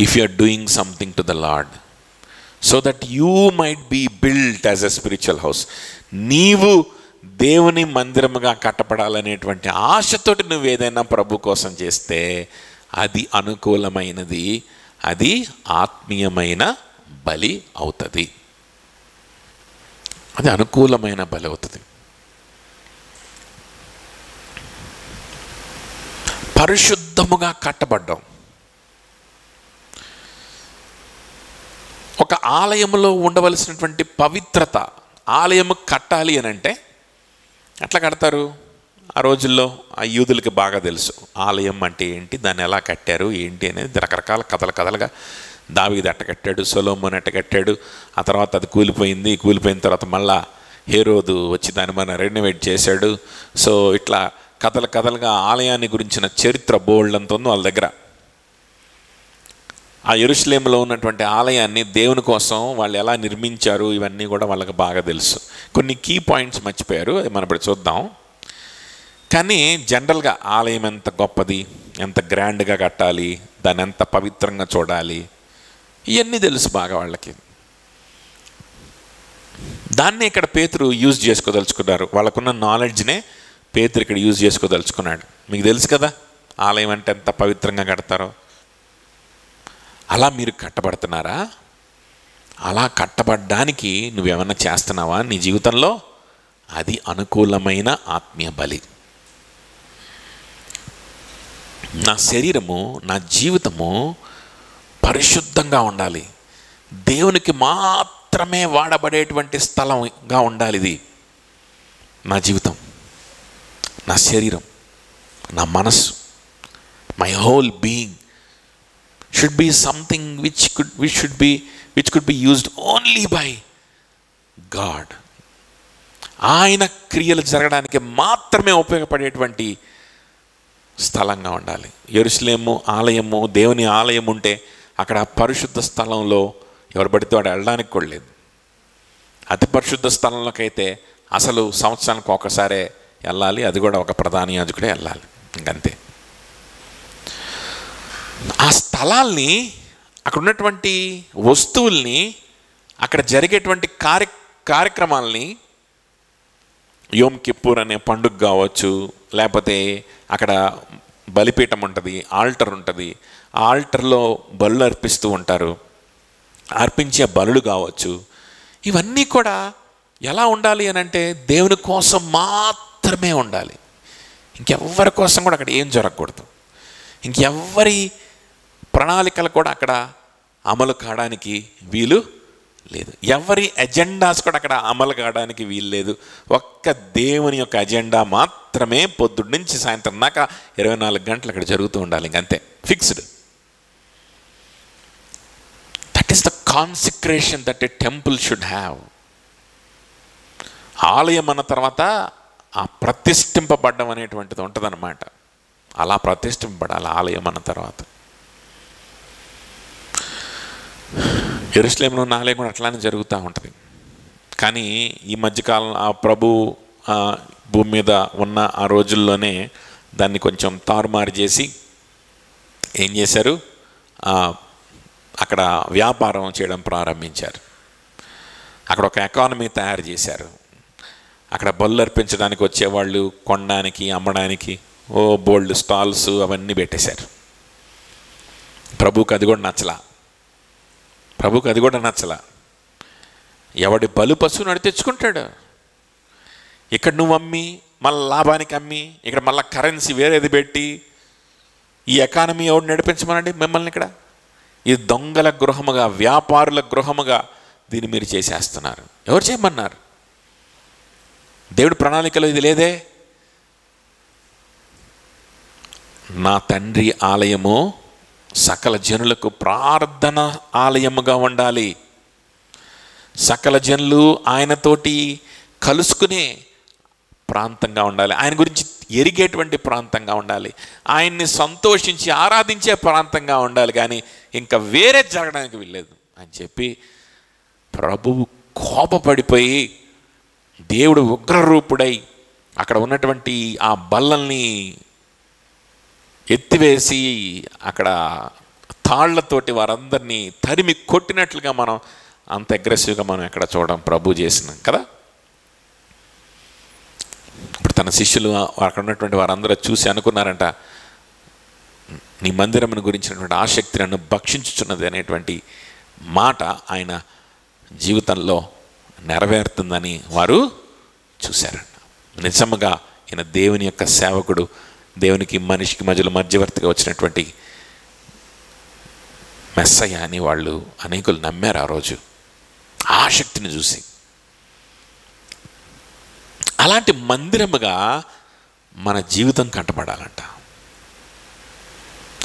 If you are doing something to the Lord so that you might be built as a spiritual house, నీవు దేవుని మందిరముగా కట్టపడాలనేటువంటి ఆశతోటి నువ్వు ఏదైనా ప్రభు కోసం చేస్తే అది అనుకూలమైనది, అది ఆత్మీయమైన బలి అవుతుంది. అది అనుకూలమైన బలి అవుతుంది. పరిశుద్ధముగా కట్టబడ్డాం. ఒక ఆలయంలో ఉండవలసినటువంటి పవిత్రత, ఆలయము కట్టాలి అని అంటే ఎట్లా కడతారు? ఆ రోజుల్లో ఆ యూదులకి బాగా తెలుసు ఆలయం అంటే ఏంటి, దాన్ని ఎలా కట్టారు ఏంటి అనేది. రకరకాల కథలుగా దావీదు ఎట్ట కట్టాడు, సొలొమోను ఎట్ట కట్టాడు, ఆ తర్వాత అది కూలిపోయిన తర్వాత మళ్ళా హేరోదు వచ్చి దాన్ని మన రెనోవేట్ చేశాడు. సో ఇట్లా కథలుగా ఆలయాన్ని గురించిన చరిత్ర బోల్డ్ అంత ఉంది వాళ్ళ దగ్గర. ఆ యెరూషలేములో ఉన్నటువంటి ఆలయాన్ని దేవుని కోసం వాళ్ళు ఎలా నిర్మించారు ఇవన్నీ కూడా వాళ్ళకి బాగా తెలుసు. కొన్ని కీ పాయింట్స్ మర్చిపోయారు, అది మనం ఇప్పుడు చూద్దాం. కానీ జనరల్గా ఆలయం ఎంత గొప్పది, ఎంత గ్రాండ్గా కట్టాలి, దాన్ని ఎంత పవిత్రంగా చూడాలి, ఇవన్నీ తెలుసు బాగా వాళ్ళకి. దాన్నే ఇక్కడ పేతురు యూజ్ చేసుకోదలుచుకున్నారు. వాళ్ళకున్న నాలెడ్జ్నే పేతురు ఇక్కడ యూజ్ చేసుకోదలుచుకున్నాడు. మీకు తెలుసు కదా ఆలయం అంటే ఎంత పవిత్రంగా కడతారో. అలా మీరు కట్టబడుతున్నారా? అలా కట్టబడ్డానికి నువ్వేమన్నా చేస్తున్నావా నీ జీవితంలో? అది అనుకూలమైన ఆత్మీయ బలి. నా శరీరము, నా జీవితము పరిశుద్ధంగా ఉండాలి, దేవునికి మాత్రమే వాడబడేటువంటి స్థలంగా ఉండాలి. ఇది నా జీవితం, నా శరీరం, నా మనస్సు, my whole being should be something which could be used only by God. ఆయన క్రియలు జరగడానికి మాత్రమే ఉపయోగపడేటువంటి స్థలంగా ఉండాలి. యెరూషలేము ఆలయము, దేవుని ఆలయం ఉంటే అక్కడ పరిశుద్ధ స్థలంలో ఎవరు పడితే వాడు వెళ్ళడానికి కూడా లేదు. అతి పరిశుద్ధ స్థలంలోకి అయితే అసలు సంవత్సరానికి ఒకసారే వెళ్ళాలి, అది కూడా ఒక ప్రధాన యాజకుడే వెళ్ళాలి, ఇంకంతే. ఆ స్థలాల్ని, అక్కడ ఉన్నటువంటి వస్తువుల్ని, అక్కడ జరిగేటువంటి కార్యక్రమాలని, యోమ్ కిప్పూర్ అనే పండుగ కావచ్చు, లేకపోతే అక్కడ బలిపీఠం ఉంటుంది, ఆల్టర్ ఉంటుంది, ఆ ఆల్టర్లో బలులు అర్పిస్తూ ఉంటారు, అర్పించే బలులు కావచ్చు, ఇవన్నీ కూడా ఎలా ఉండాలి అని అంటే దేవుని కోసం మాత్రమే ఉండాలి. ఇంకెవ్వరి కోసం కూడా అక్కడ ఏం జరగకూడదు. ఇంకెవ్వరి ప్రణాళికలు కూడా అక్కడ అమలు కావడానికి వీలు లేదు. ఎవరి ఎజెండాస్ కూడా అక్కడ అమలు కావడానికి వీలు లేదు. ఒక్క దేవుని యొక్క ఎజెండా మాత్రమే పొద్దున్న నుంచి సాయంత్రం దాకా 24 గంటలు అక్కడ జరుగుతూ ఉండాలి, ఇంకంతే, fixed. That is the consecration that a temple should have. ఆలయం అన్న తర్వాత ఆ ప్రతిష్ఠింపబడ్డం అనేటువంటిది ఉంటుందన్నమాట. అలా ప్రతిష్ఠింపబడాలి ఆలయం అన్న తర్వాత. యెరూషలేములో ఉన్న ఆలయం కూడా అట్లానే జరుగుతూ ఉంటుంది. కానీ ఈ మధ్యకాలం ఆ ప్రభు భూమి మీద ఉన్న ఆ రోజుల్లోనే దాన్ని కొంచెం తారుమారు చేసి ఏం చేశారు, అక్కడ వ్యాపారం చేయడం ప్రారంభించారు. అక్కడ ఒక ఎకానమీ తయారు చేశారు. అక్కడ బళ్ళు అర్పించడానికి వచ్చేవాళ్ళు కొనడానికి, అమ్మడానికి బోల్డ్ స్టాల్స్ అవన్నీ పెట్టేశారు. ప్రభువుకి అది కూడా నచ్చలా. ఎవడి బలు పశువు నడి తెచ్చుకుంటాడు. ఇక్కడ నువ్వు అమ్మి మళ్ళీ లాభానికి అమ్మి, ఇక్కడ మళ్ళీ కరెన్సీ వేరేది పెట్టి ఈ ఎకానమీ ఎవడు నడిపించమనండి మిమ్మల్ని? ఇక్కడ ఇది దొంగల గృహముగా, వ్యాపారుల గృహముగా దీన్ని మీరు చేసేస్తున్నారు. ఎవరు చేయమన్నారు? దేవుడి ప్రణాళికలో ఇది లేదే. నా తండ్రి ఆలయము సకల జనులకు ప్రార్థన ఆలయముగా ఉండాలి. సకల జనులు ఆయనతోటి కలుసుకునే ప్రాంతంగా ఉండాలి, ఆయన గురించి ఎరిగేటువంటి ప్రాంతంగా ఉండాలి, ఆయన్ని సంతోషించి ఆరాధించే ప్రాంతంగా ఉండాలి. కానీ ఇంకా వేరే జరగడానికి వీల్లేదు అని చెప్పి ప్రభువు కోపపడిపోయి దేవుడు ఉగ్రరూపుడై అక్కడ ఉన్నటువంటి ఆ బల్లల్ని ఎత్తివేసి అక్కడ తాళ్లతోటి వారందరినీ తరిమి కొట్టినట్లుగా మనం అంత అగ్రెసివ్గా మనం ఎక్కడ చూడడం ప్రభు చేసినాం కదా. ఇప్పుడు తన శిష్యులు అక్కడ ఉన్నటువంటి వారందరూ చూసి అనుకున్నారంట, నీ మందిరమును గురించినటువంటి ఆసక్తి నన్ను భక్షించుచున్నది అనేటువంటి మాట ఆయన జీవితంలో నెరవేరుతుందని వారు చూశారంట. నిజముగా ఈయన దేవుని యొక్క సేవకుడు, దేవునికి మనిషికి మధ్యలో మధ్యవర్తిగా వచ్చినటువంటి మెస్సయ్య అని వాళ్ళు అనేకులు నమ్మారు ఆ రోజు ఆసక్తిని చూసి. అలాంటి మందిరముగా మన జీవితం కట్టబడాలంట.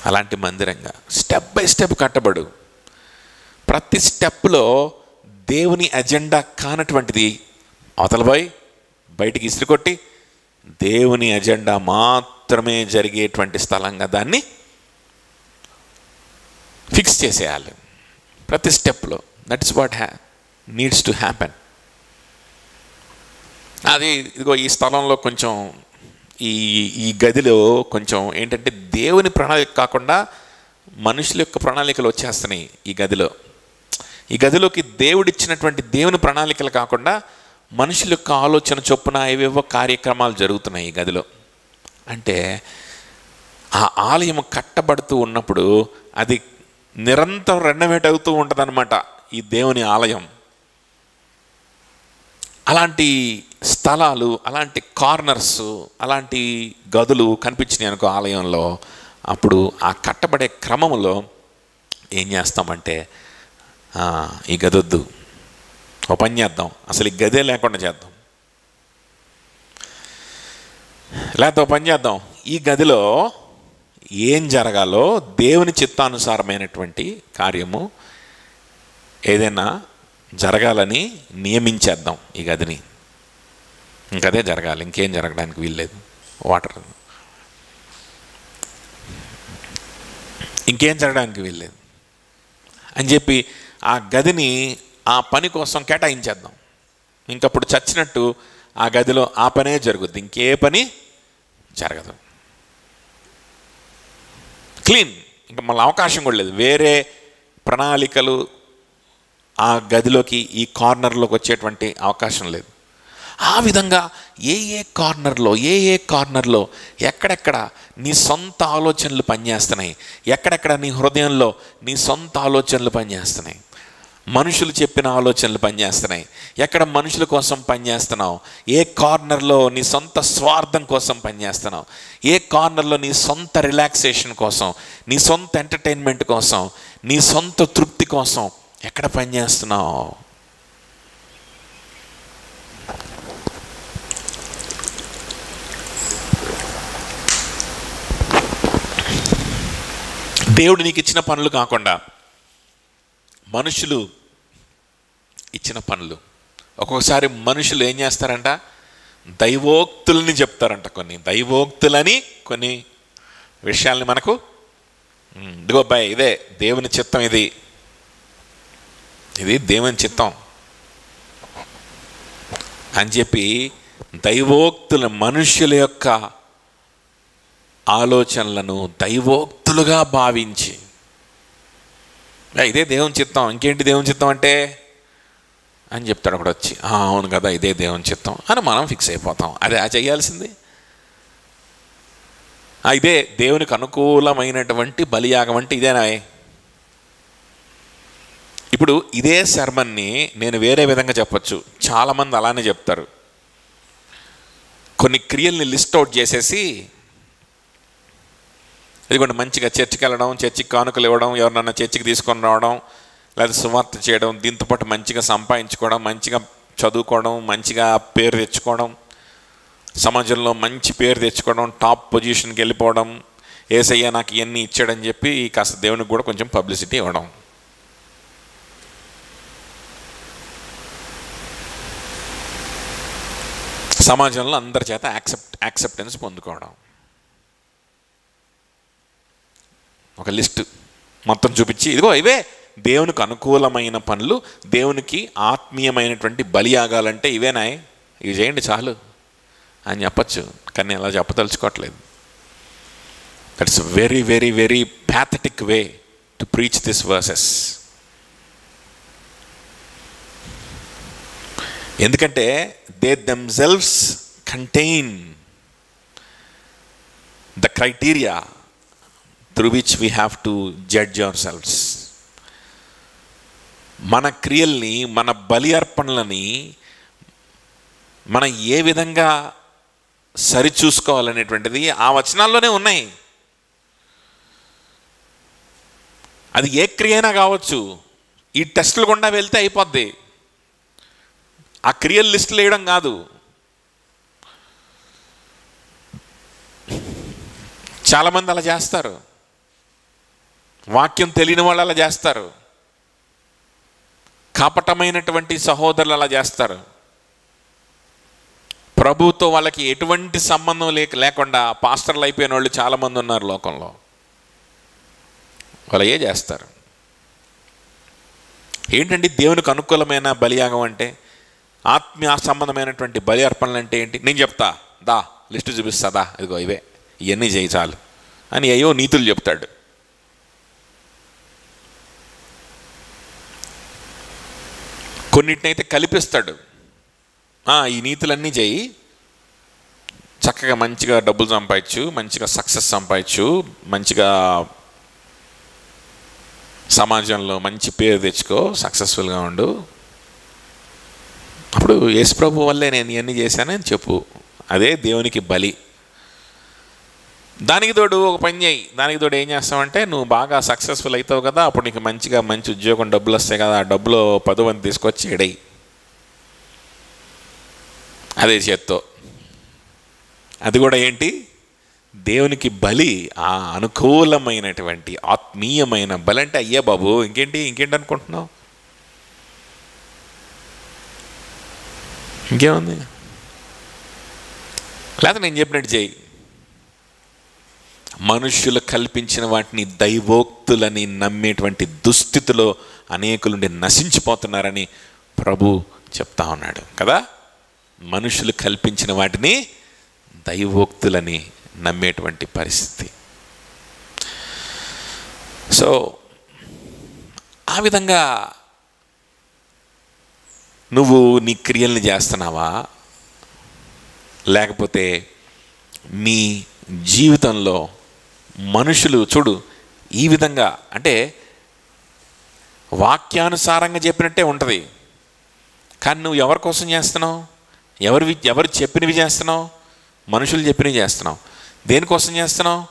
అలాంటి మందిరంగా స్టెప్ బై స్టెప్ కట్టబడు. ప్రతి స్టెప్లో దేవుని ఎజెండా కానటువంటిది అవతలపై బయటికి ఇసిరికొట్టి దేవుని ఎజెండా మాత్రమే జరిగేటువంటి స్థలంగా దాన్ని ఫిక్స్ చేసేయాలి ప్రతి స్టెప్లో. That is what needs to happen. అది ఇదిగో ఈ స్థలంలో కొంచెం ఈ గదిలో కొంచెం ఏంటంటే దేవుని ప్రణాళిక కాకుండా మనుషుల యొక్క ప్రణాళికలు వచ్చేస్తున్నాయి ఈ గదిలో. ఈ గదిలోకి దేవుడిచ్చినటువంటి దేవుని ప్రణాళికలు కాకుండా మనుషుల యొక్క ఆలోచన చొప్పున ఏవేవో కార్యక్రమాలు జరుగుతున్నాయి ఈ గదిలో. అంటే ఆ ఆలయం కట్టబడుతూ ఉన్నప్పుడు అది నిరంతరం రెనోవేట్ అవుతూ ఉంటుందన్నమాట ఈ దేవుని ఆలయం. అలాంటి స్థలాలు, అలాంటి కార్నర్స్, అలాంటి గదులు కనిపించినాయి అనుకో ఆలయంలో. అప్పుడు ఆ కట్టబడే క్రమంలో ఏం చేస్తామంటే ఈ గదొద్దు, ఓ పని చేద్దాం, అసలు ఈ గదే లేకుండా చేద్దాం, లేకపోతే ఓ పని చేద్దాం, ఈ గదిలో ఏం జరగాలో దేవుని చిత్తానుసారమైనటువంటి కార్యము ఏదైనా జరగాలని నియమించేద్దాం ఈ గదిని. ఇంకదే జరగాలి, ఇంకేం జరగడానికి వీల్లేదు. వాటర్ ఇంకేం జరగడానికి వీల్లేదు అని చెప్పి ఆ గదిని ఆ పని కోసం కేటాయించేద్దాం. ఇంకప్పుడు చచ్చినట్టు ఆ గదిలో ఆ పనే జరుగుద్ది, ఇంకే పని జరగదు. క్లీన్. ఇంకా మళ్ళీ అవకాశం కూడా లేదు, వేరే ప్రణాళికలు ఆ గదిలోకి ఈ కార్నర్లోకి వచ్చేటువంటి అవకాశం లేదు. ఆ విధంగా ఏ కార్నర్లో ఎక్కడెక్కడ నీ సొంత ఆలోచనలు పనిచేస్తున్నాయి, ఎక్కడెక్కడ నీ హృదయంలో నీ సొంత ఆలోచనలు పనిచేస్తున్నాయి, మనుషులు చెప్పిన ఆలోచనలు పనిచేస్తున్నాయి, ఎక్కడ మనుషుల కోసం పనిచేస్తున్నావు, ఏ కార్నర్లో నీ సొంత స్వార్థం కోసం పనిచేస్తున్నావు, ఏ కార్నర్లో నీ సొంత రిలాక్సేషన్ కోసం, నీ సొంత ఎంటర్టైన్మెంట్ కోసం, నీ సొంత తృప్తి కోసం ఎక్కడ పనిచేస్తున్నావు? దేవుడు నీకు ఇచ్చిన పనులు కాకుండా మనుషులు ఇచ్చిన పనులు. ఒక్కొక్కసారి మనుషులు ఏం చేస్తారంట, దైవోక్తులని చెప్తారంట. దైవోక్తులని కొన్ని విషయాల్ని మనకు, ఇదిగో అబ్బాయి ఇదే దేవుని చిత్తం, ఇది దేవుని చిత్తం అని చెప్పి దైవోక్తుల మనుషుల యొక్క ఆలోచనలను దైవోక్తులుగా భావించి, ఇదే దేవుని చిత్తం, ఇంకేంటి దేవుని చిత్తం అంటే అని చెప్తాడు అక్కడ వచ్చి. అవును కదా, ఇదే దేవుని చిత్తం అని మనం ఫిక్స్ అయిపోతాం. అదే చేయాల్సింది. ఇదే దేవునికి అనుకూలమైనటువంటి బలియాగం అంటే ఇదేనా? ఇప్పుడు ఇదే శర్మన్ని నేను వేరే విధంగా చెప్పచ్చు. చాలామంది అలానే చెప్తారు. కొన్ని క్రియల్ని లిస్ట్ అవుట్ చేసేసి, ఇదిగోండి మంచిగా చర్చికి వెళ్ళడం, చర్చికి కానుకలు ఇవ్వడం, ఎవరినన్నా చర్చికి తీసుకొని రావడం, లేదా సువార్త చేయడం, దీంతో పాటు మంచిగా సంపాదించుకోవడం, మంచిగా చదువుకోవడం, మంచిగా పేరు తెచ్చుకోవడం, సమాజంలో మంచి పేరు తెచ్చుకోవడం, టాప్ పొజిషన్కి వెళ్ళిపోవడం, యేసయ్య నాకు ఇవన్నీ ఇచ్చాడని చెప్పి కాస్త దేవునికి కూడా కొంచెం పబ్లిసిటీ ఇవ్వడం. సమాజంలో అందరి చేత యాక్సెప్టెన్స్ పొందుకోవడం. ఒక లిస్ట్ మొత్తం చూపించి, ఇదిగో ఇవే దేవునికి అనుకూలమైన పనులు, దేవునికి ఆత్మీయమైనటువంటి బలియాగాలంటే ఇవేనా, ఇవి చేయండి చాలు అని చెప్పచ్చు. కానీ అలా చెప్పదలుచుకోవట్లేదు. That's very very very pathetic way to preach this verses. ఎందుకంటే they themselves contain the criteria through which we have to judge ourselves. మన క్రియల్ని, మన బలి అర్పణలని మనం ఏ విధంగా సరిచూసుకోవాలనేటువంటిది ఆ వచనాల్లోనే ఉన్నాయి. అది ఏ క్రియ అయినా కావచ్చు, ఈ టెస్టులు గుండా వెళ్తే అయిపోద్ది. ఆ క్రియల్ లిస్టులు వేయడం కాదు. చాలామంది అలా చేస్తారు. వాక్యం తెలియని వాళ్ళు అలా చేస్తారు. కపటమైనటువంటి సహోదరులు అలా చేస్తారు. ప్రభుతో వాళ్ళకి ఎటువంటి సంబంధం లేకుండా పాస్టర్లు అయిపోయిన వాళ్ళు చాలామంది ఉన్నారు లోకంలో. వాళ్ళు చేస్తారు. ఏంటండి దేవునికి అనుకూలమైన బలియాగం అంటే, ఆత్మీయ సంబంధమైనటువంటి బలి అర్పణలు అంటే ఏంటి? నేను చెప్తా, దా లిస్టు చూపిస్తా, ఇదిగో ఇవే, ఇవన్నీ చేయి చాలు అని అయ్యో నీతులు చెప్తాడు. కొన్నిటినైతే కల్పిస్తాడు. ఈ నీతులన్నీ చేయి, చక్కగా మంచిగా డబ్బులు సంపాదించు, మంచిగా సక్సెస్ సంపాదించు, మంచిగా సమాజంలో మంచి పేరు తెచ్చుకో, సక్సెస్ఫుల్గా ఉండు, అప్పుడు యేసుప్రభు వల్లే నేను ఇవన్నీ చేశానని చెప్పు. అదే దేవునికి బలి. దానికి తోడు ఒక పని చేయి. దానికి తోడు ఏం చేస్తావంటే, నువ్వు బాగా సక్సెస్ఫుల్ అవుతావు కదా, అప్పుడు నీకు మంచిగా మంచి ఉద్యోగం, డబ్బులు వస్తాయి కదా, ఆ డబ్బులో 10 మంది తీసుకొచ్చి ఎడయి. అదే చేత్తో. అది కూడా ఏంటి? దేవునికి బలి, ఆ అనుకూలమైనటువంటి ఆత్మీయమైన బలి అంటే అయ్యే బాబు, ఇంకేంటి అనుకుంటున్నావు? ఇంకేముంది? లేదా నేను చెప్పినట్టు చేయి. మనుష్యులు కల్పించిన వాటిని దైవోక్తులని నమ్మేటువంటి దుస్థితిలో అనేకులుండి నశించిపోతున్నారని ప్రభు చెప్తా ఉన్నాడు కదా. మనుషులు కల్పించిన వాటిని దైవోక్తులని నమ్మేటువంటి పరిస్థితి. సో ఆ విధంగా నువ్వు నీ క్రియల్ని చేస్తున్నావా, లేకపోతే నీ జీవితంలో మనుషులు చూడు ఈ విధంగా అంటే వాక్యానుసారంగా చెప్పినట్టే ఉంటుంది, కానీ నువ్వు ఎవరి కోసం చేస్తున్నావు? ఎవరు చెప్పినవి చేస్తున్నావు? మనుషులు చెప్పినవి చేస్తున్నావు. దేనికోసం చేస్తున్నావు?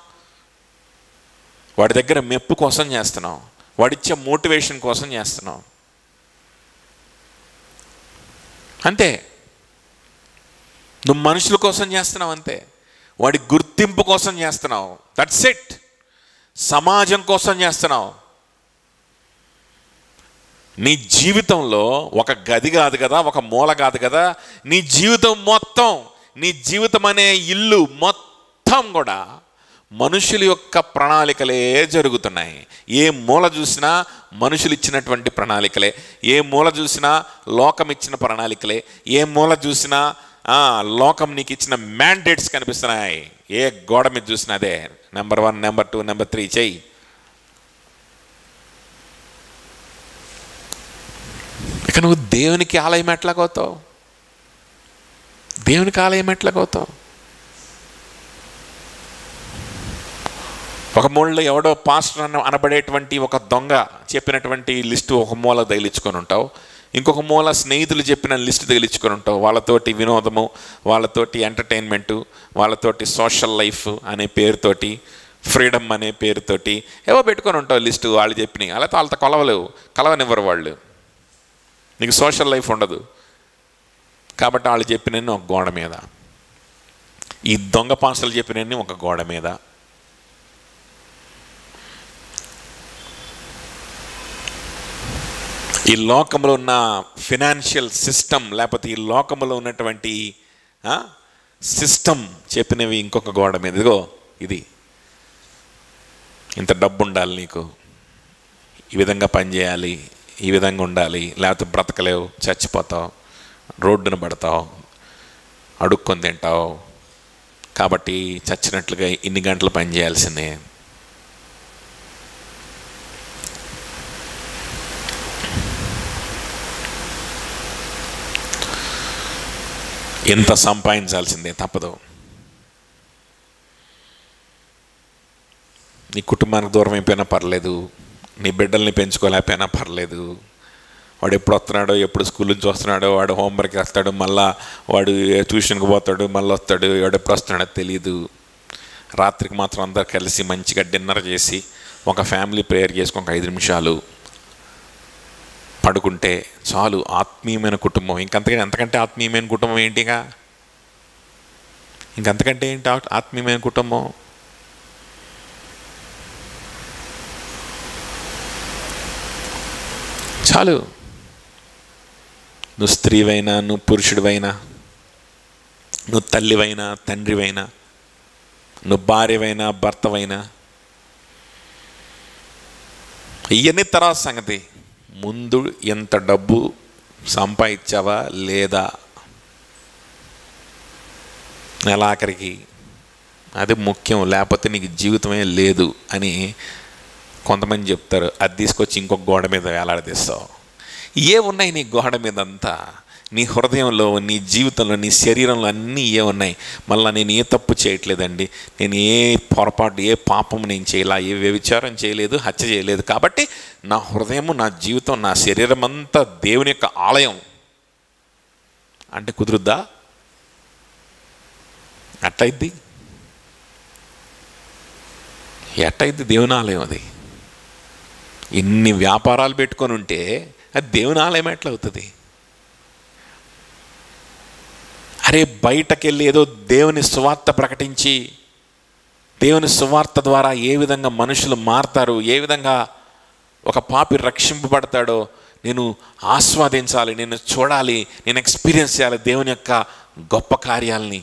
వాడి దగ్గర మెప్పు కోసం చేస్తున్నావు, వాడిచ్చే మోటివేషన్ కోసం చేస్తున్నావు. అంతే. నువ్వు మనుషుల కోసం చేస్తున్నావు అంతే. వాడి గుర్తింపు కోసం చేస్తున్నావు. That's it. సమాజం కోసం చేస్తున్నావు. నీ జీవితంలో ఒక గది కాదు కదా, ఒక మూల కాదు కదా, నీ జీవితం మొత్తం, నీ జీవితం అనే ఇల్లు మొత్తం కూడా మనుషుల యొక్క ప్రణాళికలే జరుగుతున్నాయి. ఏ మూల చూసినా మనుషులు ఇచ్చినటువంటి ప్రణాళికలే, ఏ మూల చూసినా లోకం ఇచ్చిన ప్రణాళికలే, ఏ మూల చూసినా లోకం నీకు ఇచ్చిన మ్యాండేట్స్ కనిపిస్తున్నాయి. ఏ గోడ మీద చూసినా అదే, నెంబర్ 1, నెంబర్ 2, నెంబర్ 3 చెయ్యి. ఇక నువ్వు దేవునికి ఆలయం ఎట్లాగవుతావు? దేవునికి ఆలయం ఎట్లాగవుతావు? ఒక మూలలో ఎవడో పాస్టర్ అనబడేటువంటి ఒక దొంగ చెప్పినటువంటి లిస్టు ఒక మూల తగిలించుకొని ఉంటావు, ఇంకొక మూల స్నేహితులు చెప్పిన లిస్టు తగిలించుకొని ఉంటావు. వాళ్ళతోటి వినోదము, వాళ్ళతోటి ఎంటర్టైన్మెంటు, వాళ్ళతోటి సోషల్ లైఫ్ అనే పేరుతోటి, ఫ్రీడమ్ అనే పేరుతోటి ఏవో పెట్టుకొని ఉంటావు లిస్టు వాళ్ళు చెప్పినాయి. అలా వాళ్ళతో కలవనివ్వరు వాళ్ళు. నీకు సోషల్ లైఫ్ ఉండదు కాబట్టి వాళ్ళు చెప్పినన్ని ఒక గోడ మీద, ఈ దొంగ పాస్టర్లు చెప్పినన్ని ఒక గోడ మీద. ఈ లోకంలో ఉన్న ఫినాన్షియల్ సిస్టమ్, లేకపోతే ఈ లోకంలో ఉన్నటువంటి సిస్టమ్ చెప్పినవి ఇంకొక గోడ మీద. ఇదిగో ఇది, ఇంత డబ్బు ఉండాలి నీకు, ఈ విధంగా పనిచేయాలి, ఈ విధంగా ఉండాలి, లేకపోతే బ్రతకలేవు, చచ్చిపోతావు, రోడ్డున పడతావు, అడుక్కొని తింటావు, కాబట్టి చచ్చినట్లుగా ఇన్ని గంటలు పని చేయాల్సిందే. ఎంత సంపాదించాల్సిందే, తప్పదు. నీ కుటుంబానికి దూరం అయిపోయినా పర్లేదు, నీ బిడ్డల్ని పెంచుకోలేకపోయినా పర్లేదు, వాడు ఎప్పుడు వస్తున్నాడో, ఎప్పుడు స్కూల్ నుంచి వస్తున్నాడో, వాడు హోంవర్క్ వస్తాడు, మళ్ళీ వాడు ట్యూషన్కి పోతాడు, మళ్ళీ వస్తాడు, వాడు ఎప్పుడు వస్తున్నాడో తెలియదు. రాత్రికి మాత్రం అందరు కలిసి మంచిగా డిన్నర్ చేసి ఒక ఫ్యామిలీ ప్రేయర్ చేసుకుని ఒక 5 నిమిషాలు పడుకుంటే చాలు, ఆత్మీయమైన కుటుంబం. ఎంతకంటే ఆత్మీయమైన కుటుంబం ఏంటిగా? ఇంకంతకంటే ఏంటి ఆత్మీయమైన కుటుంబం? చాలు. నువ్వు స్త్రీవైనా, నువ్వు పురుషుడివైనా, నువ్వు తల్లివైనా, తండ్రివైనా, నువ్వు భార్యవైనా, భర్తవైనా, ఇవన్నీ తర్వాత సంగతి. ముందు ఎంత డబ్బు సంపాదించావా లేదా నెలాఖరికి, అది ముఖ్యం. లేకపోతే నీకు జీవితమే లేదు అని కొంతమంది చెప్తారు. అది తీసుకొచ్చి ఇంకొక గోడ మీద వేలాడదీస్తావు. ఉన్నాయి నీ గోడ మీద అంతా? నీ హృదయంలో, నీ జీవితంలో, నీ శరీరంలో అన్నీ ఉన్నాయి. మళ్ళీ నేను ఏ తప్పు చేయట్లేదండి, నేను ఏ పొరపాటు, ఏ పాపం నేను చేయలే, ఏ వ్యభిచారం చేయలేదు, హత్య చేయలేదు, కాబట్టి నా హృదయము, నా జీవితం, నా శరీరం అంతా దేవుని యొక్క ఆలయం అంటే కుదురుద్దా? ఎట్టయిద్ది దేవుని ఆలయం? అది ఇన్ని వ్యాపారాలు పెట్టుకొని ఉంటే అది దేవుని ఆలయం ఎట్లా అవుతుంది? అరే బయటకెళ్ళి ఏదో దేవుని సువార్త ప్రకటించి, దేవుని సువార్త ద్వారా ఏ విధంగా మనుషులు మారతారు, ఏ విధంగా ఒక పాపి రక్షింపబడతాడో నేను ఆస్వాదించాలి, నేను చూడాలి, నేను ఎక్స్పీరియన్స్ చేయాలి దేవుని యొక్క గొప్ప కార్యాలని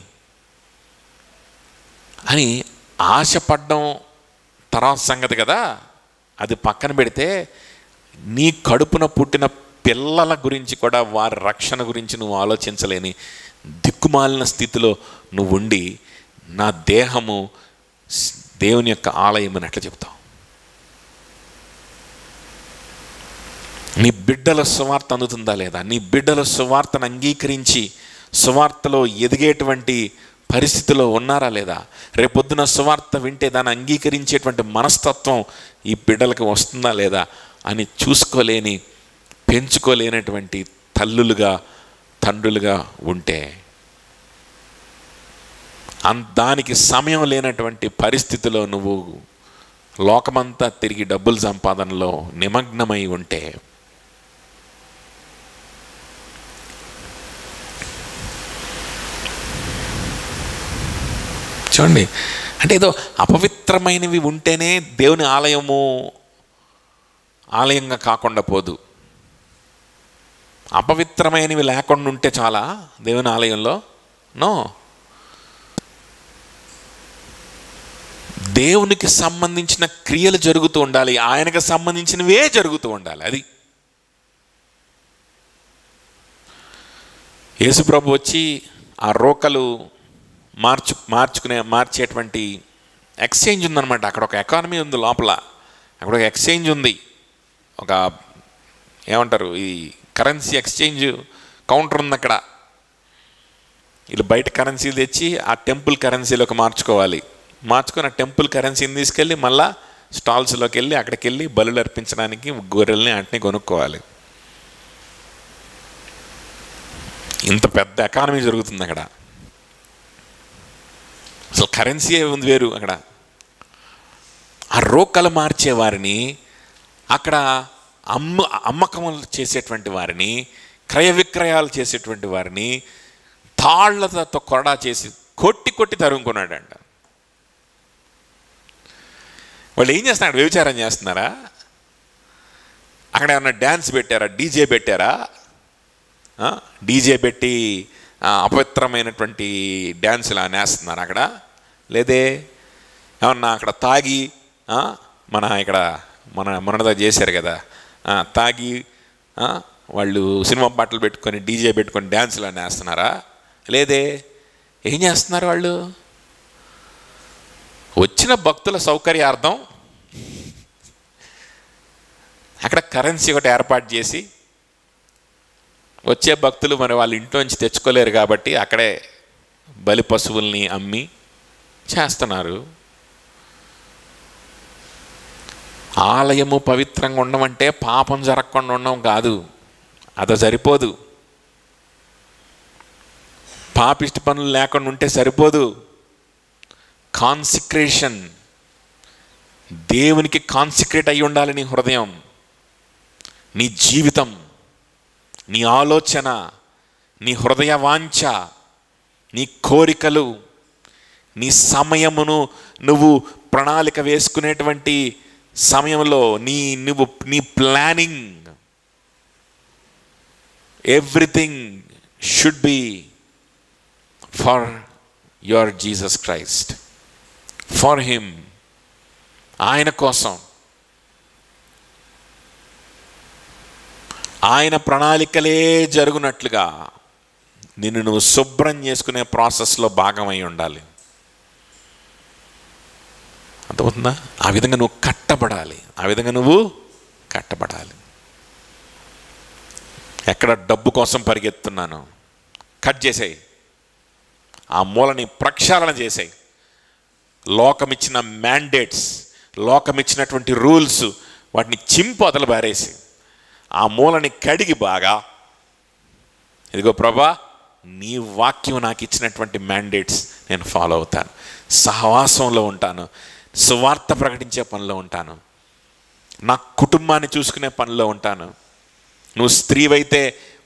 అని ఆశపడ్డం తర్వాత సంగతి కదా. అది పక్కన పెడితే నీ కడుపున పుట్టిన పిల్లల గురించి కూడా, వారి రక్షణ గురించి నువ్వు ఆలోచించలేని దిక్కుమాలిన స్థితిలో నువ్వు ఉండి నా దేహము దేవుని యొక్క ఆలయం అని ఎట్లా చెప్తావు? నీ బిడ్డల సువార్త అందుతుందా లేదా? నీ బిడ్డల సువార్తను అంగీకరించి సువార్తలో ఎదిగేటువంటి పరిస్థితిలో ఉన్నారా లేదా? రేపొద్దున సువార్త వింటే దాన్ని అంగీకరించేటువంటి మనస్తత్వం ఈ బిడ్డలకు వస్తుందా లేదా అని చూసుకోలేని, పెంచుకోలేనటువంటి తల్లులుగా, తండ్రులుగా ఉంటే, దానికి సమయం లేనటువంటి పరిస్థితిలో నువ్వు లోకమంతా తిరిగి డబ్బుల సంపాదనలో నిమగ్నమై ఉంటే, చూడండి, అంటే ఏదో అపవిత్రమైనవి ఉంటేనే దేవుని ఆలయంగా కాకుండా పోదు. అపవిత్రమైనవి లేకుండా ఉంటే చాలా దేవుని ఆలయంలో? నో. దేవునికి సంబంధించిన క్రియలు జరుగుతూ ఉండాలి, ఆయనకు సంబంధించినవే జరుగుతూ ఉండాలి. అది యేసుప్రభు వచ్చి ఆ రోకలు మార్చేటువంటి ఎక్స్చేంజ్ ఉందన్నమాట. అక్కడ ఒక ఎకానమీ ఉంది, లోపల అక్కడ ఒక ఎక్స్చేంజ్ ఉంది, ఒక ఏమంటారు, ఈ కరెన్సీ ఎక్స్చేంజ్ కౌంటర్ ఉంది అక్కడ. వీళ్ళు బయట కరెన్సీలు తెచ్చి ఆ టెంపుల్ కరెన్సీలోకి మార్చుకొని ఆ టెంపుల్ కరెన్సీని తీసుకెళ్ళి మళ్ళా స్టాల్స్లోకి వెళ్ళి అక్కడికి వెళ్ళి బలులు అర్పించడానికి గొర్రెల్ని వాటిని కొనుక్కోవాలి. ఇంత పెద్ద ఎకానమీ జరుగుతుంది అక్కడ. అసలు కరెన్సీ ఉంది వేరు అక్కడ. ఆ రోకలు మార్చేవారిని, అక్కడ అమ్మకములు చేసేటువంటి వారిని, క్రయ విక్రయాలు చేసేటువంటి వారిని తాళ్లతో కొరడా చేసి కొట్టి తరుముకున్నాడంట. వాళ్ళు ఏం చేస్తున్నారు? వ్యభిచారం చేస్తున్నారా? అక్కడ ఏమన్నా డ్యాన్స్ పెట్టారా? డీజే పెట్టారా? డీజే పెట్టి అపవిత్రమైనటువంటి డ్యాన్సులు నేస్తున్నారు అక్కడ? లేదే ఏమన్నా అక్కడ తాగి మొన్నదా చేశారు కదా, తాగి వాళ్ళు సినిమా పాటలు పెట్టుకొని డీజే పెట్టుకొని డ్యాన్సులు నేస్తున్నారా? లేదే. ఏం చేస్తున్నారు వాళ్ళు? వచ్చిన భక్తుల సౌకర్యార్థం అక్కడ కరెన్సీ ఒకటి ఏర్పాటు చేసి, వచ్చే భక్తులు మరి వాళ్ళ ఇంట్లోంచి తెచ్చుకోలేరు కాబట్టి అక్కడే బలి పశువుల్ని అమ్మి చేస్తున్నారు. ఆలయము పవిత్రంగా ఉండమంటే పాపం జరగకుండా ఉండడం కాదు, అది సరిపోదు. పాపిష్టి పనులు లేకుండా ఉంటే సరిపోదు. కాన్సిక్రేషన్, దేవునికి కాన్సిక్రేట్ అయి ఉండాలి నీ హృదయం, నీ జీవితం, నీ ఆలోచన, నీ హృదయ వాంఛ, నీ కోరికలు, నీ సమయమును నువ్వు ప్రణాళిక వేసుకునేటువంటి సమయంలో నీ planning, everything should be for your Jesus Christ, for him, ఆయన కోసం. ఆయన ప్రణాళికలే జరుగునట్లుగా నిన్ను నువ్వు శుభ్రం చేసుకునే ప్రాసెస్లో భాగమై ఉండాలి. అర్థమవుతుందా? ఆ విధంగా నువ్వు కట్టబడాలి, ఆ విధంగా నువ్వు కట్టబడాలి. ఎక్కడ డబ్బు కోసం పరిగెత్తున్నాను, కట్ చేసేయి. ఆ మూలని ప్రక్షాళన చేసేయి. లోకమిచ్చిన మ్యాండేట్స్, లోకమిచ్చినటువంటి రూల్స్, వాటిని చింపు వదలు బారేసి ఆ మూలని కడిగి బాగా, ఇదిగో ప్రభా, నీ వాక్యం నాకు ఇచ్చినటువంటి మ్యాండేట్స్ నేను ఫాలో అవుతాను, సహవాసంలో ఉంటాను, సువార్త ప్రకటించే పనిలో ఉంటాను, నా కుటుంబాన్ని చూసుకునే పనిలో ఉంటాను. నువ్వు స్త్రీవైతే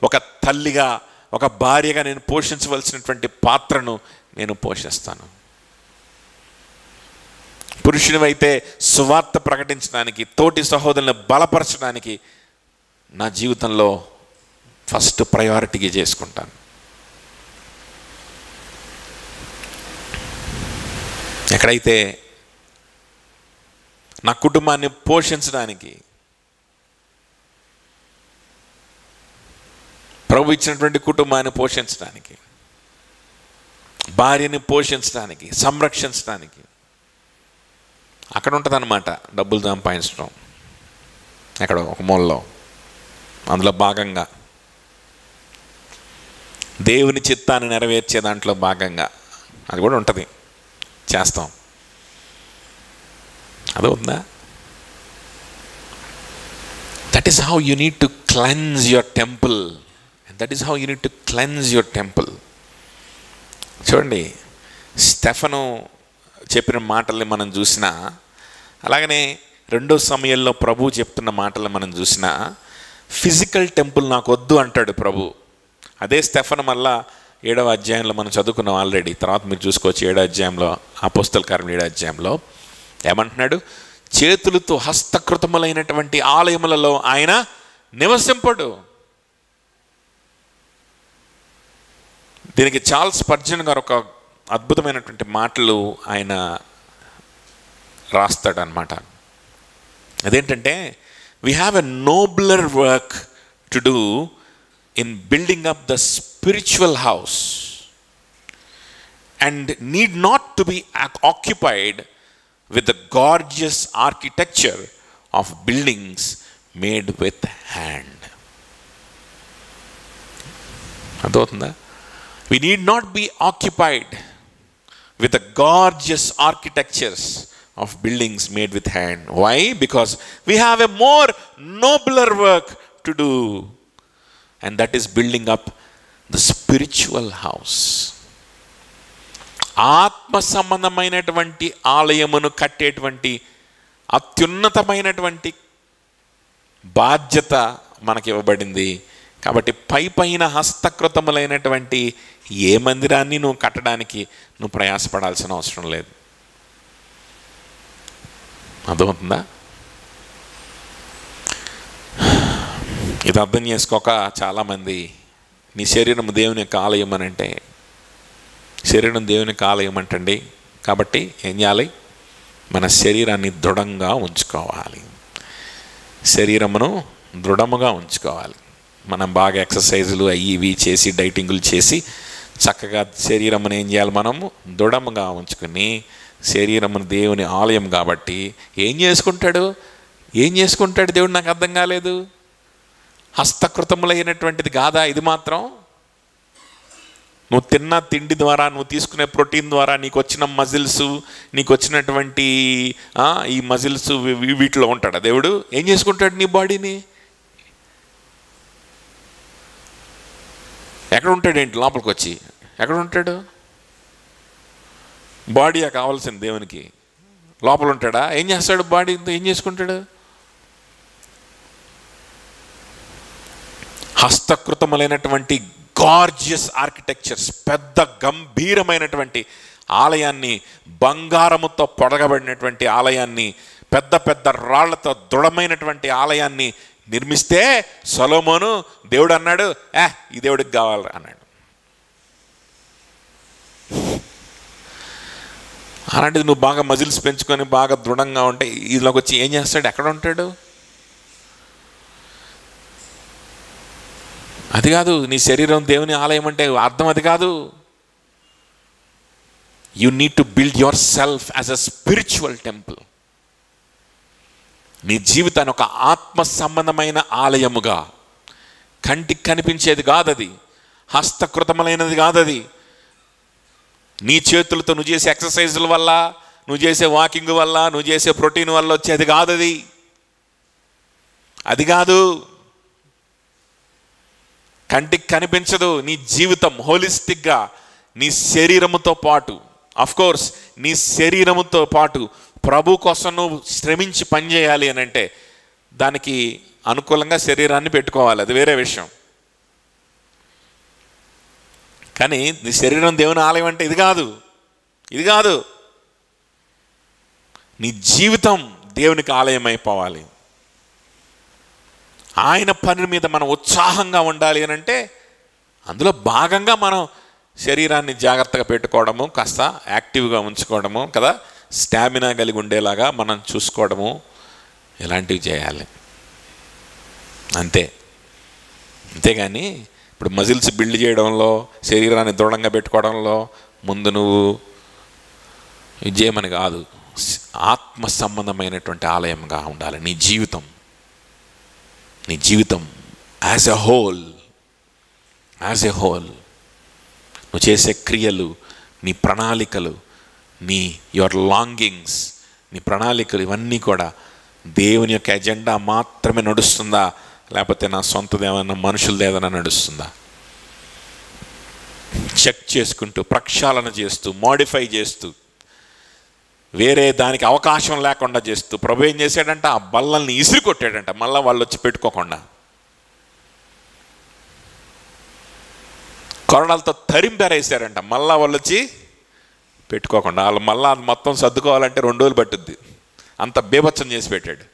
ఒక తల్లిగా, ఒక భార్యగా నేను పోషించవలసినటువంటి పాత్రను నేను పోషిస్తాను. పురుషునివైతే సువార్త ప్రకటించడానికి, తోటి సహోదరులను బలపరచడానికి నా జీవితంలో ఫస్ట్ ప్రయారిటీగా చేసుకుంటాను. ఎక్కడైతే నా కుటుంబాన్ని పోషించడానికి, ప్రభు ఇచ్చినటువంటి కుటుంబాన్ని పోషించడానికి భార్యని పోషించడానికి, సంరక్షించడానికి. అక్కడ ఉంటుందన్నమాట డబ్బులు సంపాదించడం, ఎక్కడ ఒక మూలలో. అందులో భాగంగా దేవుని చిత్తాన్ని నెరవేర్చే దాంట్లో భాగంగా అది కూడా ఉంటుంది, చేస్తాం. అది ఉందా? That is how you need to cleanse your temple. That is how you need to cleanse your temple. చూడండి, స్టెఫను చెప్పిన మాటల్ని మనం చూసినా, అలాగనే 2 సమయంలో ప్రభు చెప్తున్న మాటలు మనం చూసినా, ఫిజికల్ టెంపుల్ నాకు వద్దు అంటాడు ప్రభు. అదే స్టెఫను మళ్ళా 7వ అధ్యాయంలో మనం చదువుకున్నాం ఆల్రెడీ. తర్వాత మీరు చూసుకోవచ్చు 7వ అధ్యాయంలో, అపోస్తల కార్యములు 7వ అధ్యాయంలో ఏమంటున్నాడు? చేతులతో హస్తకృతములైనటువంటి ఆలయములలో ఆయన నివసింపడు. దీనికి చార్ల్స్ స్పర్జన్ గారు ఒక అద్భుతమైనటువంటి మాటలు ఆయన రాస్తాడు అన్నమాట. అదేంటంటే, we have a nobler work to do in building up the spiritual house and need not to be occupied with the gorgeous architecture of buildings made with hand. Adotunda, we need not be occupied with the gorgeous architectures of buildings made with hand. Why? Because we have a more nobler work to do, and that is building up the spiritual house. ఆత్మ సంబంధమైనటువంటి ఆలయమును కట్టేటువంటి అత్యున్నతమైనటువంటి బాధ్యత మనకి ఇవ్వబడింది. కాబట్టి పైన హస్తకృతములైనటువంటి ఏ మందిరాన్ని నువ్వు కట్టడానికి నువ్వు ప్రయాసపడాల్సిన అవసరం లేదు. అర్థమవుతుందా? ఇది అర్థం చేసుకోక చాలామంది నీ శరీరం దేవుని యొక్క ఆలయం అని అంటే, శరీరం దేవుని యొక్క ఆలయం అంటండి. కాబట్టి ఏం చేయాలి? మన శరీరాన్ని దృఢంగా ఉంచుకోవాలి, శరీరమును దృఢముగా ఉంచుకోవాలి. మనం బాగా ఎక్సర్సైజులు అవి ఇవి చేసి డైటింగులు చేసి చక్కగా శరీరమును ఏం చేయాలి? మనము దృఢముగా ఉంచుకుని, శరీరమును దేవుని ఆలయం కాబట్టి ఏం చేసుకుంటాడు దేవుడు? నాకు అర్థం కాలేదు. హస్తకృతములైనటువంటిది కాదా ఇది మాత్రం? నువ్వు తిన్న తిండి ద్వారా, నువ్వు తీసుకునే ప్రోటీన్ ద్వారా నీకు వచ్చిన మజిల్స్, నీకు వచ్చినటువంటి ఈ మజిల్స్ వీటిలో ఉంటాడా దేవుడు? ఏం చేసుకుంటాడు నీ బాడీని? ఎక్కడ ఉంటాడేంటి? లోపలికి వచ్చి ఎక్కడ ఉంటాడు? బాడీ కావాల్సింది దేవునికి, లోపల ఉంటాడా? ఏం చేస్తాడు? బాడీ ఏం చేసుకుంటాడు? హస్తకృతములైనటువంటి గార్జియస్ ఆర్కిటెక్చర్స్, పెద్ద గంభీరమైనటువంటి ఆలయాన్ని, బంగారముతో పొడగబడినటువంటి ఆలయాన్ని, పెద్ద పెద్ద రాళ్లతో దృఢమైనటువంటి ఆలయాన్ని నిర్మిస్తే సొలొమోను దేవుడు అన్నాడు, ఈ దేవుడికి కావాలి అన్నాడు. అలాంటిది నువ్వు బాగా మజిల్స్ పెంచుకొని బాగా దృఢంగా ఉంటే ఇదిలోకి వచ్చి ఏం చేస్తాడు? ఎక్కడ ఉంటాడు? అది కాదు నీ శరీరం దేవుని ఆలయం అంటే అర్థం అది కాదు. You need to build your self as a spiritual temple. నీ జీవితాన్ని ఒక ఆత్మ సంబంధమైన ఆలయముగా, కంటికి కనిపించేది కాదది, హస్తకృతములైనది కాదది. నీ చేతులతో నువ్వు చేసే ఎక్సర్సైజుల వల్ల, నువ్వు చేసే వాకింగ్ వల్ల, నువ్వు చేసే ప్రోటీన్ వల్ల వచ్చేది కాదది. అది కాదు, కంటికి కనిపించదు. నీ జీవితం హోలిస్టిక్గా నీ శరీరముతో పాటు, అఫ్కోర్స్ నీ శరీరముతో పాటు ప్రభు కోసం నువ్వు శ్రమించి పనిచేయాలి అని అంటే దానికి అనుకూలంగా శరీరాన్ని పెట్టుకోవాలి, అది వేరే విషయం. కానీ నీ శరీరం దేవుని ఆలయం అంటే ఇది కాదు, ఇది కాదు. నీ జీవితం దేవునికి ఆలయం అయిపోవాలి. ఆయన పని మీద మనం ఉత్సాహంగా ఉండాలి అని అంటే అందులో భాగంగా మనం శరీరాన్ని జాగ్రత్తగా పెట్టుకోవడము, కాస్త యాక్టివ్గా ఉంచుకోవడము కదా, స్టామినా కలిగి ఉండేలాగా మనం చూసుకోవడము, ఇలాంటివి చేయాలి అంతే. అంతేగాని ఇప్పుడు మజిల్స్ బిల్డ్ చేయడంలో, శరీరాన్ని దృఢంగా పెట్టుకోవడంలో ముందు నువ్వు విజయమని కాదు, ఆత్మ సంబంధమైనటువంటి ఆలయంగా ఉండాలి నీ జీవితం. నీ జీవితం యాజ్ ఎ హోల్ నువ్వు చేసే క్రియలు, నీ ప్రణాళికలు, నీ యువర్ లాంగింగ్స్, నీ ప్రణాళికలు ఇవన్నీ కూడా దేవుని యొక్క ఎజెండా మాత్రమే నడుస్తుందా, లేకపోతే నా సొంతదేమన్నా మనుషులది ఏదైనా నడుస్తుందా? చెక్ చేసుకుంటూ, ప్రక్షాళన చేస్తూ, మోడిఫై చేస్తూ, వేరే దానికి అవకాశం లేకుండా చేస్తూ ప్రభు ఏం చేశాడంట, ఆ బల్లల్ని ఇసిరి కొట్టాడంట, మళ్ళీ వాళ్ళు వచ్చి పెట్టుకోకుండా. కొరడాలతో తరింపారేసారంట, మళ్ళా వాళ్ళు వచ్చి పెట్టుకోకుండా. వాళ్ళు మళ్ళీ మొత్తం సర్దుకోవాలంటే 2 రోజులు పట్టుద్ది, అంత బీభత్సం చేసి పెట్టాడు.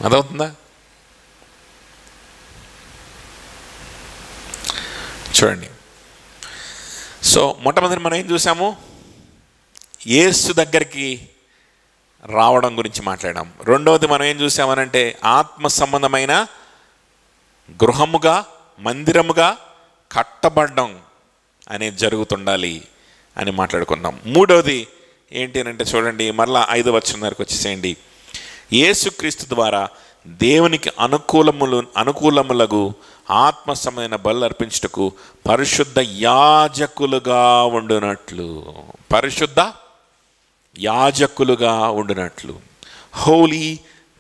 అదవుతుందా? చూడండి. సో మొట్టమొదటి మనం ఏం చూసాము, యేసు దగ్గరికి రావడం గురించి మాట్లాడాం. రెండవది మనం ఏం చూసామనంటే ఆత్మ సంబంధమైన గృహముగా, మందిరముగా కట్టబడడం అనేది జరుగుతుండాలి అని మాట్లాడుకున్నాం. మూడవది ఏంటి అంటే చూడండి, మరలా 5వ వచనం దగ్గరికి వచ్చేసేయండి. యేసుక్రీస్తు ద్వారా దేవునికి అనుకూలములకు ఆత్మ సంబంధమైన బలు అర్పించుటకు పరిశుద్ధ యాజకులుగా ఉండునట్లు, పరిశుద్ధ యాజకులుగా ఉండునట్లు, హోలీ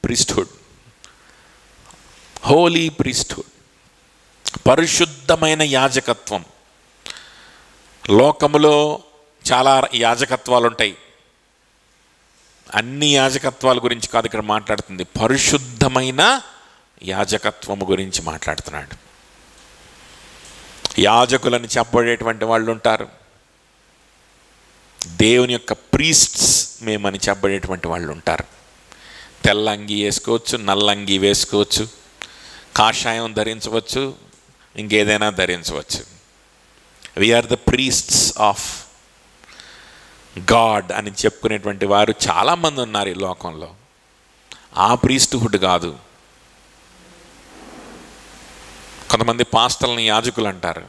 ప్రీస్ట్హుడ్, పరిశుద్ధమైన యాజకత్వం. లోకములో చాలా యాజకత్వాలు ఉంటాయి, అన్ని యాజకత్వాల గురించి కాదు ఇక్కడ మాట్లాడుతుంది, పరిశుద్ధమైన యాజకత్వము గురించి మాట్లాడుతున్నాడు. యాజకులని చెప్పబడేటువంటి వాళ్ళు ఉంటారు, దేవుని యొక్క ప్రీస్ట్స్ మేమని చెప్పబడేటువంటి వాళ్ళు ఉంటారు. తెల్ల అంగి వేసుకోవచ్చు, నల్ల అంగి వేసుకోవచ్చు, కాషాయం ధరించవచ్చు, ఇంకేదైనా ధరించవచ్చు. We are the priests of God అని చెప్పుకునేటువంటి వారు చాలామంది ఉన్నారు ఈ లోకంలో. ఆ ప్రీస్ట్హుడ్ కాదు. కొంతమంది పాస్టర్లని యాజకులు అంటారు.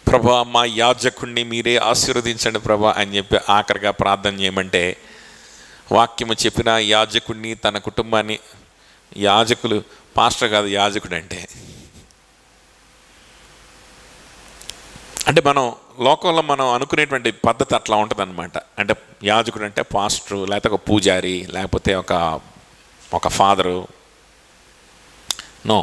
ప్రభా మా యాజకుడిని మీరే ఆశీర్వదించండి ప్రభా అని చెప్పి ఆఖరిగా ప్రార్థన చేయమంటే, వాక్యము చెప్పిన యాజకుడిని తన కుటుంబాన్ని, యాజకులు పాస్టర్ కాదు యాజకుడు అంటే మనం లోకంలో మనం అనుకునేటువంటి పద్ధతి అట్లా ఉంటుంది అనమాట. అంటే యాజకుడు అంటే పాస్టరు, లేకపోతే ఒక పూజారి, లేకపోతే ఒక ఫాదరు. నో,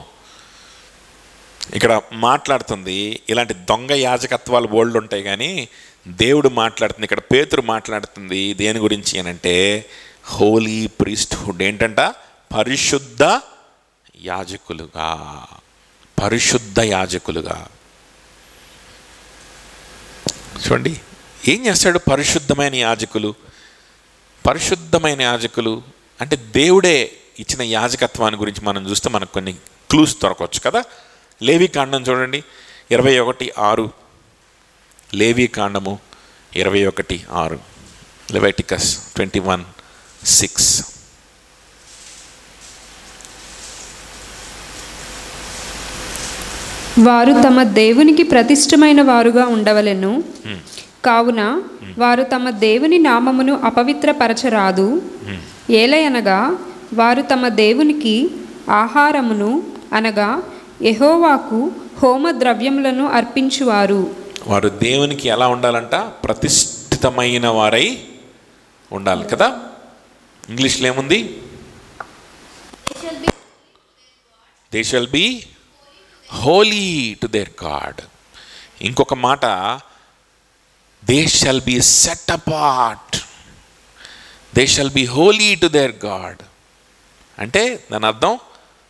ఇక్కడ మాట్లాడుతుంది ఇలాంటి దొంగ యాజకత్వాలు బోల్డ్ ఉంటాయి, కానీ దేవుడు మాట్లాడుతుంది ఇక్కడ, పేతురు మాట్లాడుతుంది దేని గురించి అనంటే హోలీ ప్రీస్ట్హుడ్. ఏంటంట? పరిశుద్ధ యాజకులుగా, పరిశుద్ధ యాజకులుగా. చూడండి ఏం చేస్తాడు పరిశుద్ధమైన యాజకులు. పరిశుద్ధమైన యాజకులు అంటే దేవుడే ఇచ్చిన యాజకత్వాన్ని గురించి మనం చూస్తే మనకు కొన్ని క్లూస్ దొరకవచ్చు కదా. లేవి కాండం చూడండి 21:6, లేవి కాండము 21:6, లెవిటికస్ 21:6. వారు తమ దేవునికి ప్రతిష్టమైన వారుగా ఉండవలెను, కావున వారు తమ దేవుని నామమును అపవిత్రపరచరాదు. ఏలయనగా వారు తమ దేవునికి ఆహారమును అనగా యెహోవాకు హోమ ద్రవ్యములను అర్పించువారు. వారు దేవునికి ఎలా ఉండాలంట? ప్రతిష్ఠితమైన వారై ఉండాలి కదా. ఇంగ్లీష్లో ఏముంది? They shall be Holi to their God. ఇంకొక మాట, they shall be set apart, they shall be Holi to their God. అంటే దాని అర్థం,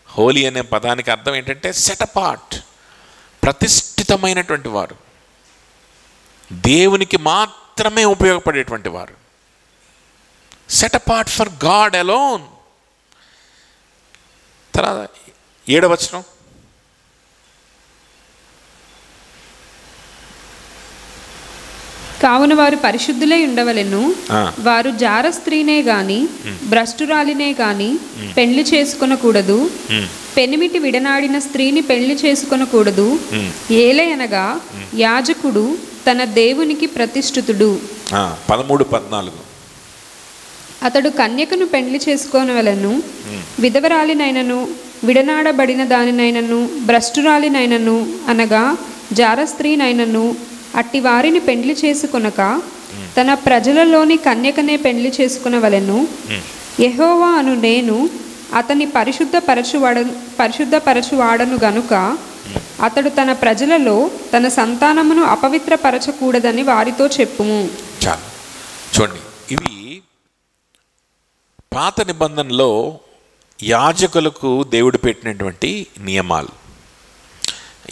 హోలీ అనే పదానికి అర్థం ఏంటంటే సెట్ అపార్ట్, ప్రతిష్ఠితమైనటువంటి వారు, దేవునికి మాత్రమే ఉపయోగపడేటువంటి వారు. Set apart for God alone. తర్వాత 7వ వచనం, కావున వారు పరిశుద్ధులై ఉండవలెను, వారు జార స్త్రీనే గాని భ్రష్టురాలినే గాని పెళ్లి చేసుకొనకూడదు, పెనిమిటి విడనాడిన స్త్రీని పెళ్లి చేసుకొనకూడదు. ఏలయనగా యాజకుడు తన దేవునికి ప్రతిష్ఠితుడు. 13-14 అతడు కన్యకను పెళ్లి చేసుకొనవలెను. విధవరాలినైనను విడనాడబడిన దానినైనను భ్రష్టురాలినైనను అనగా జార స్త్రీనైనను అట్టి వారిని పెళ్లి చేసుకొనక తన ప్రజలలోని కన్యకనే పెళ్లి చేసుకొనవలెను. యెహోవా అను నేను అతని పరిశుద్ధపరచువాడను గనుక అతడు తన ప్రజలలో తన సంతానమును అపవిత్రపరచకూడదని వారితో చెప్పుము. చాలు చూడండి, ఇవి పాత నిబంధనలో యాజకులకు దేవుడు పెట్టినటువంటి నియమాలు.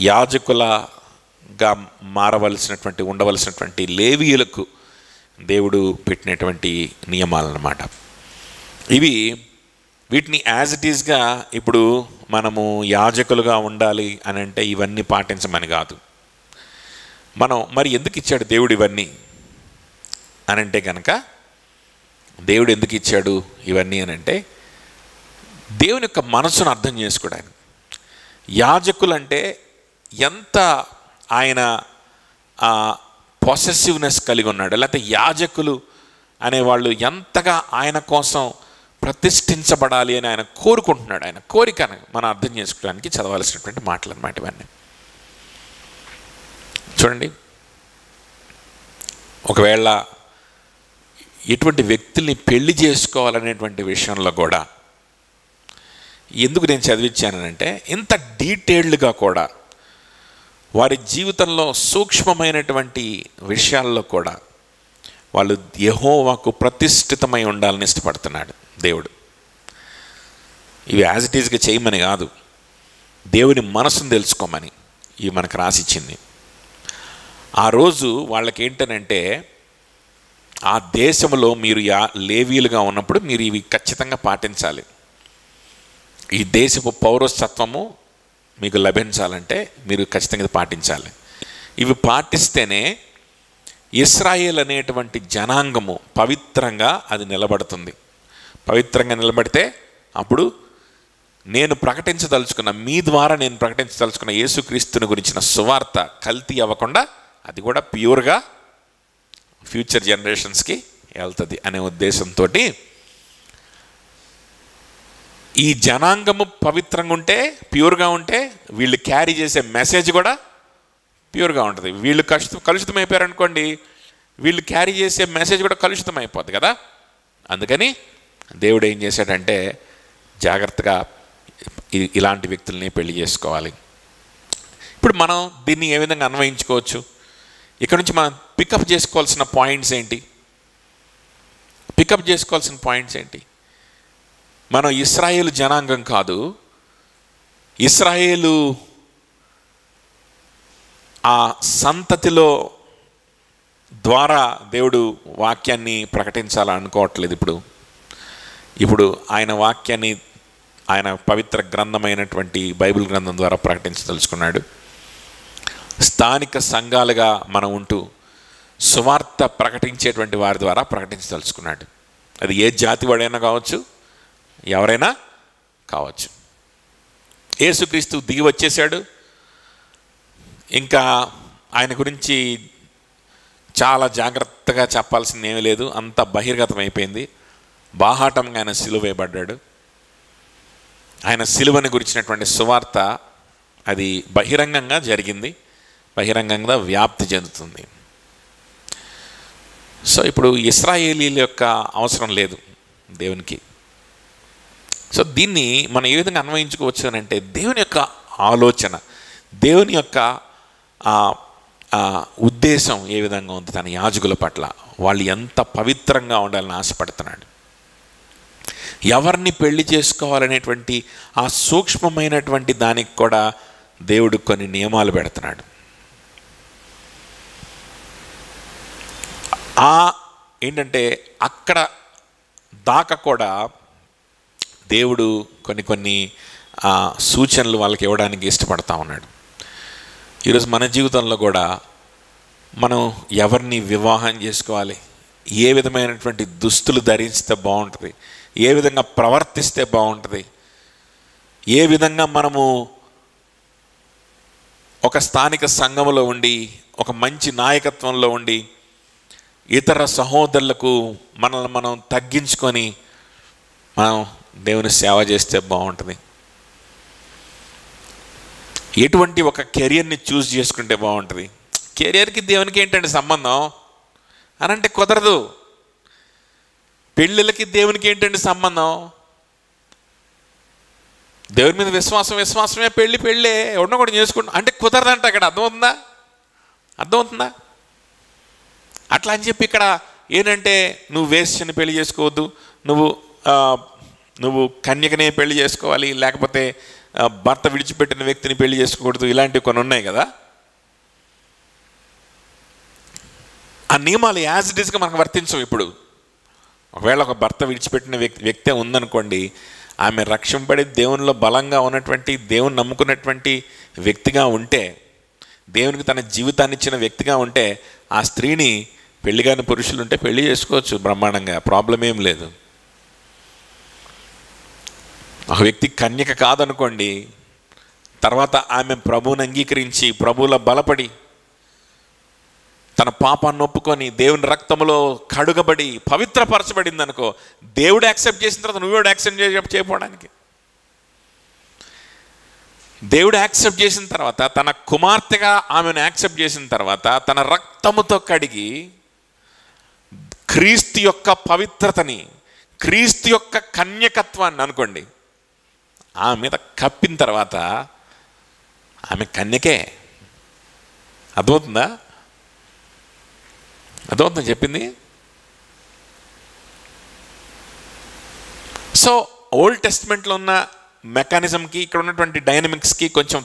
యాజకులగా మారవలసినటువంటి ఉండవలసినటువంటి లేవీయులకు దేవుడు పెట్టినటువంటి నియమాలు అన్నమాట. వీటిని యాజ్ ఇట్ ఈస్గా ఇప్పుడు మనము యాజకులుగా ఉండాలి అని అంటే ఇవన్నీ పాటించమని కాదు. మనం మరి ఎందుకు ఇచ్చాడు దేవుడు ఇవన్నీ అని అంటే కనుక, దేవుడు ఎందుకు ఇచ్చాడు ఇవన్నీ అని అంటే దేవుని యొక్క మనసును అర్థం చేసుకోవడానికి. యాజకులు అంటే ఎంత ఆయన పొసెసివ్నెస్ కలిగి ఉన్నాడు, లేకపోతే యాజకులు అనేవాళ్ళు ఎంతగా ఆయన కోసం ప్రతిష్ఠించబడాలి అని ఆయన కోరుకుంటున్నాడు. ఆయన కోరికను మనం అర్థం చేసుకోవడానికి చదవాల్సినటువంటి మాటలు అన్నమాట ఇవన్నీ. చూడండి, ఒకవేళ ఎటువంటి వ్యక్తుల్ని పెళ్లి చేసుకోవాలనేటువంటి విషయంలో కూడా ఎందుకు నేను చదివించానంటే, ఇంత డీటెయిల్డ్గా కూడా వారి జీవితంలో సూక్ష్మమైనటువంటి విషయాల్లో కూడా వాళ్ళు యెహోవాకు ప్రతిష్ఠితమై ఉండాలని ఇష్టపడుతున్నాడు దేవుడు. ఇవి యాజ్ ఇట్ ఈస్గా చేయమని కాదు, దేవుని మనసును తెలుసుకోమని ఇవి మనకు రాసిచ్చింది. ఆ రోజు వాళ్ళకి ఏంటనంటే, ఆ దేశంలో మీరు లేవీలుగా ఉన్నప్పుడు మీరు ఇవి ఖచ్చితంగా పాటించాలి. ఈ దేశపు పౌరసత్వము మీకు లభించాలంటే మీరు ఖచ్చితంగా పాటించాలి. ఇవి పాటిస్తేనే ఇశ్రాయేల్ అనేటువంటి జనాంగము పవిత్రంగా అది నిలబడుతుంది. పవిత్రంగా నిలబడితే అప్పుడు నేను ప్రకటించదలుచుకున్న, మీ ద్వారా నేను ప్రకటించదలుచుకున్న యేసుక్రీస్తుని గురించిన సువార్త కల్తీ అవ్వకుండా అది కూడా ప్యూర్గా ఫ్యూచర్ జనరేషన్స్కి వెళ్తుంది అనే ఉద్దేశంతో ఈ జనాంగము పవిత్రంగా ఉంటే, ప్యూర్గా ఉంటే వీళ్ళు క్యారీ చేసే మెసేజ్ కూడా ప్యూర్గా ఉంటుంది. వీళ్ళు కలుషితమైపోయారనుకోండి, వీళ్ళు క్యారీ చేసే మెసేజ్ కూడా కలుషితం అయిపోద్ది కదా. అందుకని దేవుడు ఏం చేశాడంటే, జాగ్రత్తగా ఇలాంటి వ్యక్తుల్ని పెళ్లి చేసుకోవాలి. ఇప్పుడు మనం దీన్ని ఏ విధంగా అన్వయించుకోవచ్చు? ఇక్కడ నుంచి మనం పికప్ చేసుకోవాల్సిన పాయింట్స్ ఏంటి? మనం ఇశ్రాయేలు జనాంగం కాదు, ఇశ్రాయేలు ఆ సంతతిలో ద్వారా దేవుడు వాక్యాన్ని ప్రకటించాలనుకోవట్లేదు. ఇప్పుడు ఆయన వాక్యాన్ని ఆయన పవిత్ర గ్రంథమైనటువంటి బైబిల్ గ్రంథం ద్వారా ప్రకటించదలుచుకున్నాడు. స్థానిక సంఘాలుగా మనం ఉంటూ సువార్త ప్రకటించేటువంటి వారి ద్వారా ప్రకటించదలుచుకున్నాడు. అది ఏ జాతి వాడైనా కావచ్చు, ఎవరైనా కావచ్చు. యేసుక్రీస్తు దిగి వచ్చేసాడు. ఇంకా ఆయన గురించి చాలా జాగ్రత్తగా చెప్పాల్సింది ఏమీ లేదు, అంత బహిర్గతం అయిపోయింది. బాహాటంగా ఆయన సిలువ వేయబడ్డాడు. ఆయన సిలువని గురించినటువంటి సువార్త అది బహిరంగంగా జరిగింది, బహిరంగంగా వ్యాప్తి చెందుతుంది. సో ఇప్పుడు ఇశ్రాయేలీల యొక్క అవసరం లేదు దేవునికి. సో దీన్ని మనం ఏ విధంగా అన్వయించుకోవచ్చు అని అంటే, దేవుని యొక్క ఆలోచన, దేవుని యొక్క ఉద్దేశం ఏ విధంగా ఉంది తన యాజకుల పట్ల, వాళ్ళు ఎంత పవిత్రంగా ఉండాలని ఆశపడుతున్నాడు. ఎవరిని పెళ్లి చేసుకోవాలనేటువంటి ఆ సూక్ష్మమైనటువంటి దానికి కూడా దేవుడు కొన్ని నియమాలు పెడుతున్నాడు. ఏంటంటే అక్కడ దాకా కూడా దేవుడు కొన్ని సూచనలు వాళ్ళకి ఇవ్వడానికి ఇష్టపడతా ఉన్నాడు. ఈరోజు మన జీవితంలో కూడా మనం ఎవరిని వివాహం చేసుకోవాలి, ఏ విధమైనటువంటి దుస్తులు ధరిస్తే బాగుంటుంది, ఏ విధంగా ప్రవర్తిస్తే బాగుంటుంది, ఏ విధంగా మనము ఒక స్థానిక సంఘంలో ఉండి, ఒక మంచి నాయకత్వంలో ఉండి, ఇతర సహోదరులకు మనల్ని మనం తగ్గించుకొని మనం దేవుని సేవ చేస్తే బాగుంటుంది. ఎటువంటి ఒక కెరియర్ని చూస్ చేసుకుంటే బాగుంటుంది. కెరియర్కి దేవునికి ఏంటంటే సంబంధం అని అంటే కుదరదు. పెళ్ళిళ్ళకి దేవునికి ఏంటంటే సంబంధం? దేవుని మీద విశ్వాసమే, పెళ్ళే ఎవరినో కూడా చేసుకుంటాం అంటే కుదరదంట. అక్కడ అర్థమవుతుందా? అట్లా అని చెప్పి ఇక్కడ ఏంటంటే నువ్వు వేశ్యని పెళ్లి చేసుకోవద్దు, నువ్వు కన్యకనే పెళ్లి చేసుకోవాలి, లేకపోతే భర్త విడిచిపెట్టిన వ్యక్తిని పెళ్లి చేసుకోకూడదు, ఇలాంటివి కొన్ని ఉన్నాయి కదా. ఆ నియమాలు యాజ్ ఇట్ ఈస్గా మనకు వర్తించవు. ఇప్పుడు ఒకవేళ ఒక భర్త విడిచిపెట్టిన వ్యక్తి ఉందనుకోండి, ఆమె రక్షింపబడి దేవునిలో బలంగా ఉన్నటువంటి, దేవుని నమ్ముకున్నటువంటి వ్యక్తిగా ఉంటే, దేవునికి తన జీవితాన్ని ఇచ్చిన వ్యక్తిగా ఉంటే, ఆ స్త్రీని పెళ్లిగాని పురుషులు ఉంటే పెళ్లి చేసుకోవచ్చు బ్రహ్మాండంగా, ప్రాబ్లం ఏం లేదు. ఒక వ్యక్తి కన్యక కాదనుకోండి, తర్వాత ఆమె ప్రభువుని అంగీకరించి ప్రభువులో బలపడి తన పాపాన్ని ఒప్పుకొని దేవుని రక్తంలో కడుగబడి పవిత్రపరచబడింది అనుకో, దేవుడు యాక్సెప్ట్ చేసిన తర్వాత నువ్వు యాక్సెప్ట్ చేయకపోవడానికి, దేవుడు యాక్సెప్ట్ చేసిన తర్వాత, తన కుమార్తెగా ఆమెను యాక్సెప్ట్ చేసిన తర్వాత, తన రక్తముతో కడిగి క్రీస్తు యొక్క పవిత్రతని, క్రీస్తు యొక్క కన్యకత్వాన్ని అనుకోండి ఆమె మీద కప్పిన తర్వాత ఆమె కన్యకే. అర్థమవుతుందా చెప్పింది? సో ఓల్డ్ టెస్ట్మెంట్లో ఉన్న మెకానిజంకి ఇక్కడ ఉన్నటువంటి డైనమిక్స్కి కొంచెం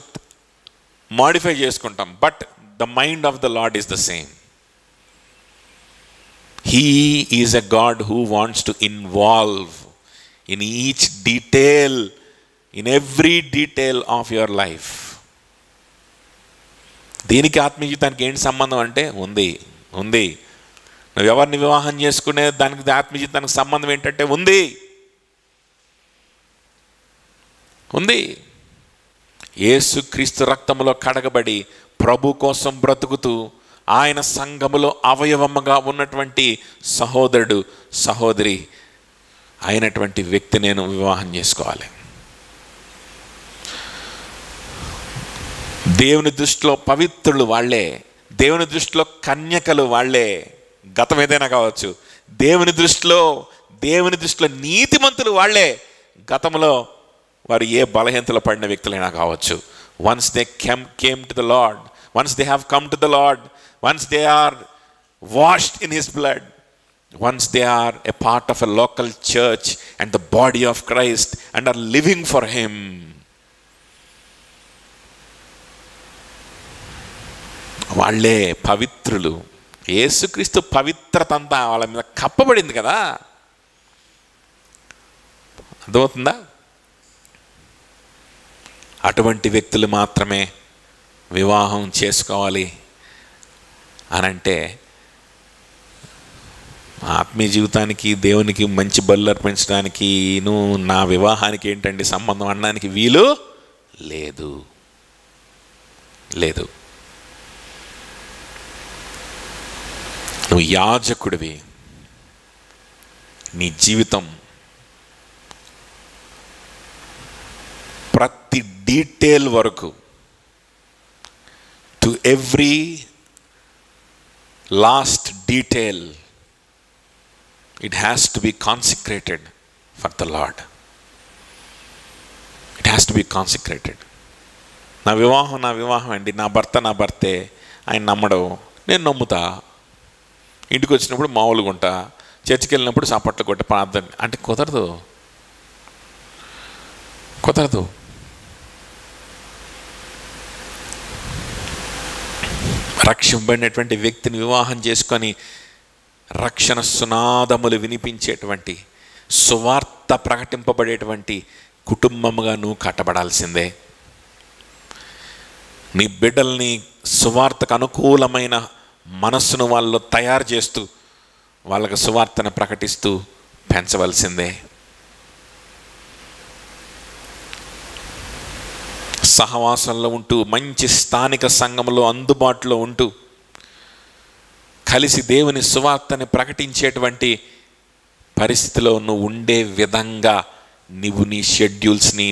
మాడిఫై చేసుకుంటాం, but the mind of the lord is the same. He is a God who wants to involve in each detail, in every detail of your life. దీనికి ఆత్మీయ జీవితానికి ఏంటి సంబంధం అంటే ఉంది. నువ్వు ఎవరిని వివాహం చేసుకునే దానికి ఆత్మీయ జీవితానికి సంబంధం ఏంటంటే ఉంది. యేసుక్రీస్తు రక్తములో కడగబడి ప్రభు కోసం బ్రతుకుతూ ఆయన సంఘములో అవయవముగా ఉన్నటువంటి సహోదరుడు సహోదరి అయినటువంటి వ్యక్తి నేను వివాహం చేసుకోవాలి. దేవుని దృష్టిలో పవిత్రులు వాళ్ళే, దేవుని దృష్టిలో కన్యకలు వాళ్ళే, గతం ఏదైనా కావచ్చు. దేవుని దృష్టిలో నీతిమంతులు వాళ్ళే, గతంలో వారు ఏ బలహీనతలో పడిన వ్యక్తులైనా కావచ్చు. Once they came to the Lord, once they have come to the Lord, once they are washed in his blood, once they are a part of a local church and the body of Christ and are living for him, వాళ్ళే పవిత్రులు. యేసుక్రీస్తు పవిత్రత అంతా వాళ్ళ మీద కప్పబడింది కదా. అర్థమవుతుందా? అటువంటి వ్యక్తులు మాత్రమే వివాహం చేసుకోవాలి అనంటే ఆత్మీయ జీవితానికి దేవునికి మంచి బలు అర్పించడానికి నా వివాహానికి ఏంటండి సంబంధం అనడానికి వీలు లేదు. నువ్వు యాజకుడివి, నీ జీవితం ప్రతి డీటెయిల్ వరకు, to every last detail, it has to be consecrated for the lord. It has to be consecrated. నా వివాహం అండి, నా భర్తే, ఆయన నమ్మడు, నేను నమ్ముతా, ఇంటికి వచ్చినప్పుడు మామూలుగా ఉంటా, చర్చికి వెళ్ళినప్పుడు చప్పట్లు కొట్టి ప్రార్థన అంటే కుదరదు. రక్షింపబడినటువంటి వ్యక్తిని వివాహం చేసుకొని రక్షణ సునాదములు వినిపించేటువంటి, సువార్త ప్రకటింపబడేటువంటి కుటుంబముగా నువ్వు కట్టబడాల్సిందే. నీ బిడ్డల్ని సువార్తకు అనుకూలమైన మనస్సును వాళ్ళు తయారు చేస్తూ వాళ్ళకు సువార్తను ప్రకటిస్తూ పెంచవలసిందే. సహవాసంలో ఉంటూ, మంచి స్థానిక సంఘంలో అందుబాటులో ఉంటూ, కలిసి దేవుని సువార్తని ప్రకటించేటువంటి పరిస్థితిలో నువ్వు ఉండే విధంగా నువ్వు నీ షెడ్యూల్స్ని,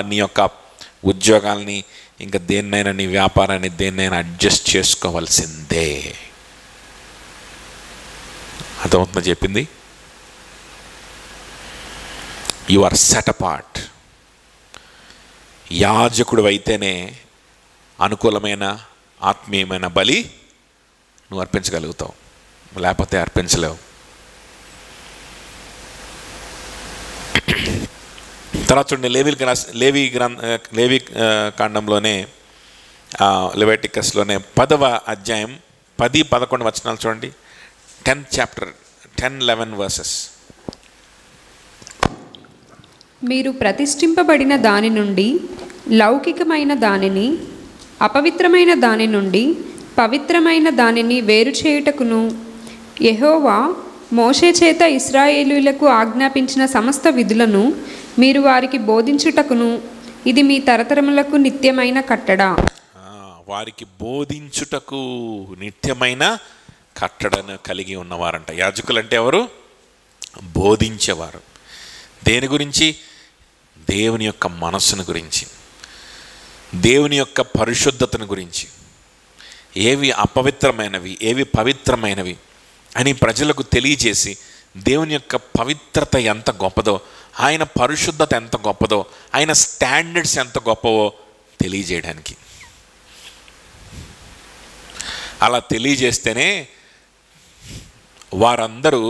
నీ యొక్క ఉద్యోగాల్ని, ఇంకా దేన్నైనా, నీ వ్యాపారాన్ని దేన్నైనా అడ్జస్ట్ చేసుకోవాల్సిందే. అర్థమవుతుందో చెప్పింది? You are set apart. యాజకుడు అయితేనే అనుకూలమైన ఆత్మీయమైన బలి నువ్వు అర్పించగలుగుతావు, లేకపోతే అర్పించలేవు. తర్వాత చూడండి, లేవి కాండంలోనే, లెవిటికస్లోనే 10వ అధ్యాయం 10-11 వచనాలు చూడండి. 10th chapter 10-11 verses. మీరు ప్రతిష్ఠింపబడిన దాని నుండి లౌకికమైన దానిని, అపవిత్రమైన దాని నుండి పవిత్రమైన దానిని వేరు చేయుటకును యెహోవా మోషే చేత ఇశ్రాయేలీయులకు ఆజ్ఞాపించిన సమస్త విధులను మీరు వారికి బోధించుటకును ఇది మీ తరతరములకు నిత్యమైన కట్టడ. వారికి బోధించుటకు నిత్యమైన కట్టడను కలిగి ఉన్నవారంట. యాజకులు అంటే ఎవరు? బోధించేవారు. దేని గురించి? దేవుని యొక్క మనస్సును గురించి, దేవుని యొక్క పరిశుద్ధతను గురించి, ఏవి అపవిత్రమైనవి, ఏవి పవిత్రమైనవి అని ప్రజలకు తెలియజేసి, దేవుని యొక్క పవిత్రత ఎంత గొప్పదో, ఆయన పరిశుద్ధత ఎంత గొప్పదో, ఆయన స్టాండర్డ్స్ ఎంత గొప్పవో తెలియజేయడానికి. అలా తెలియజేస్తేనే వారందరూ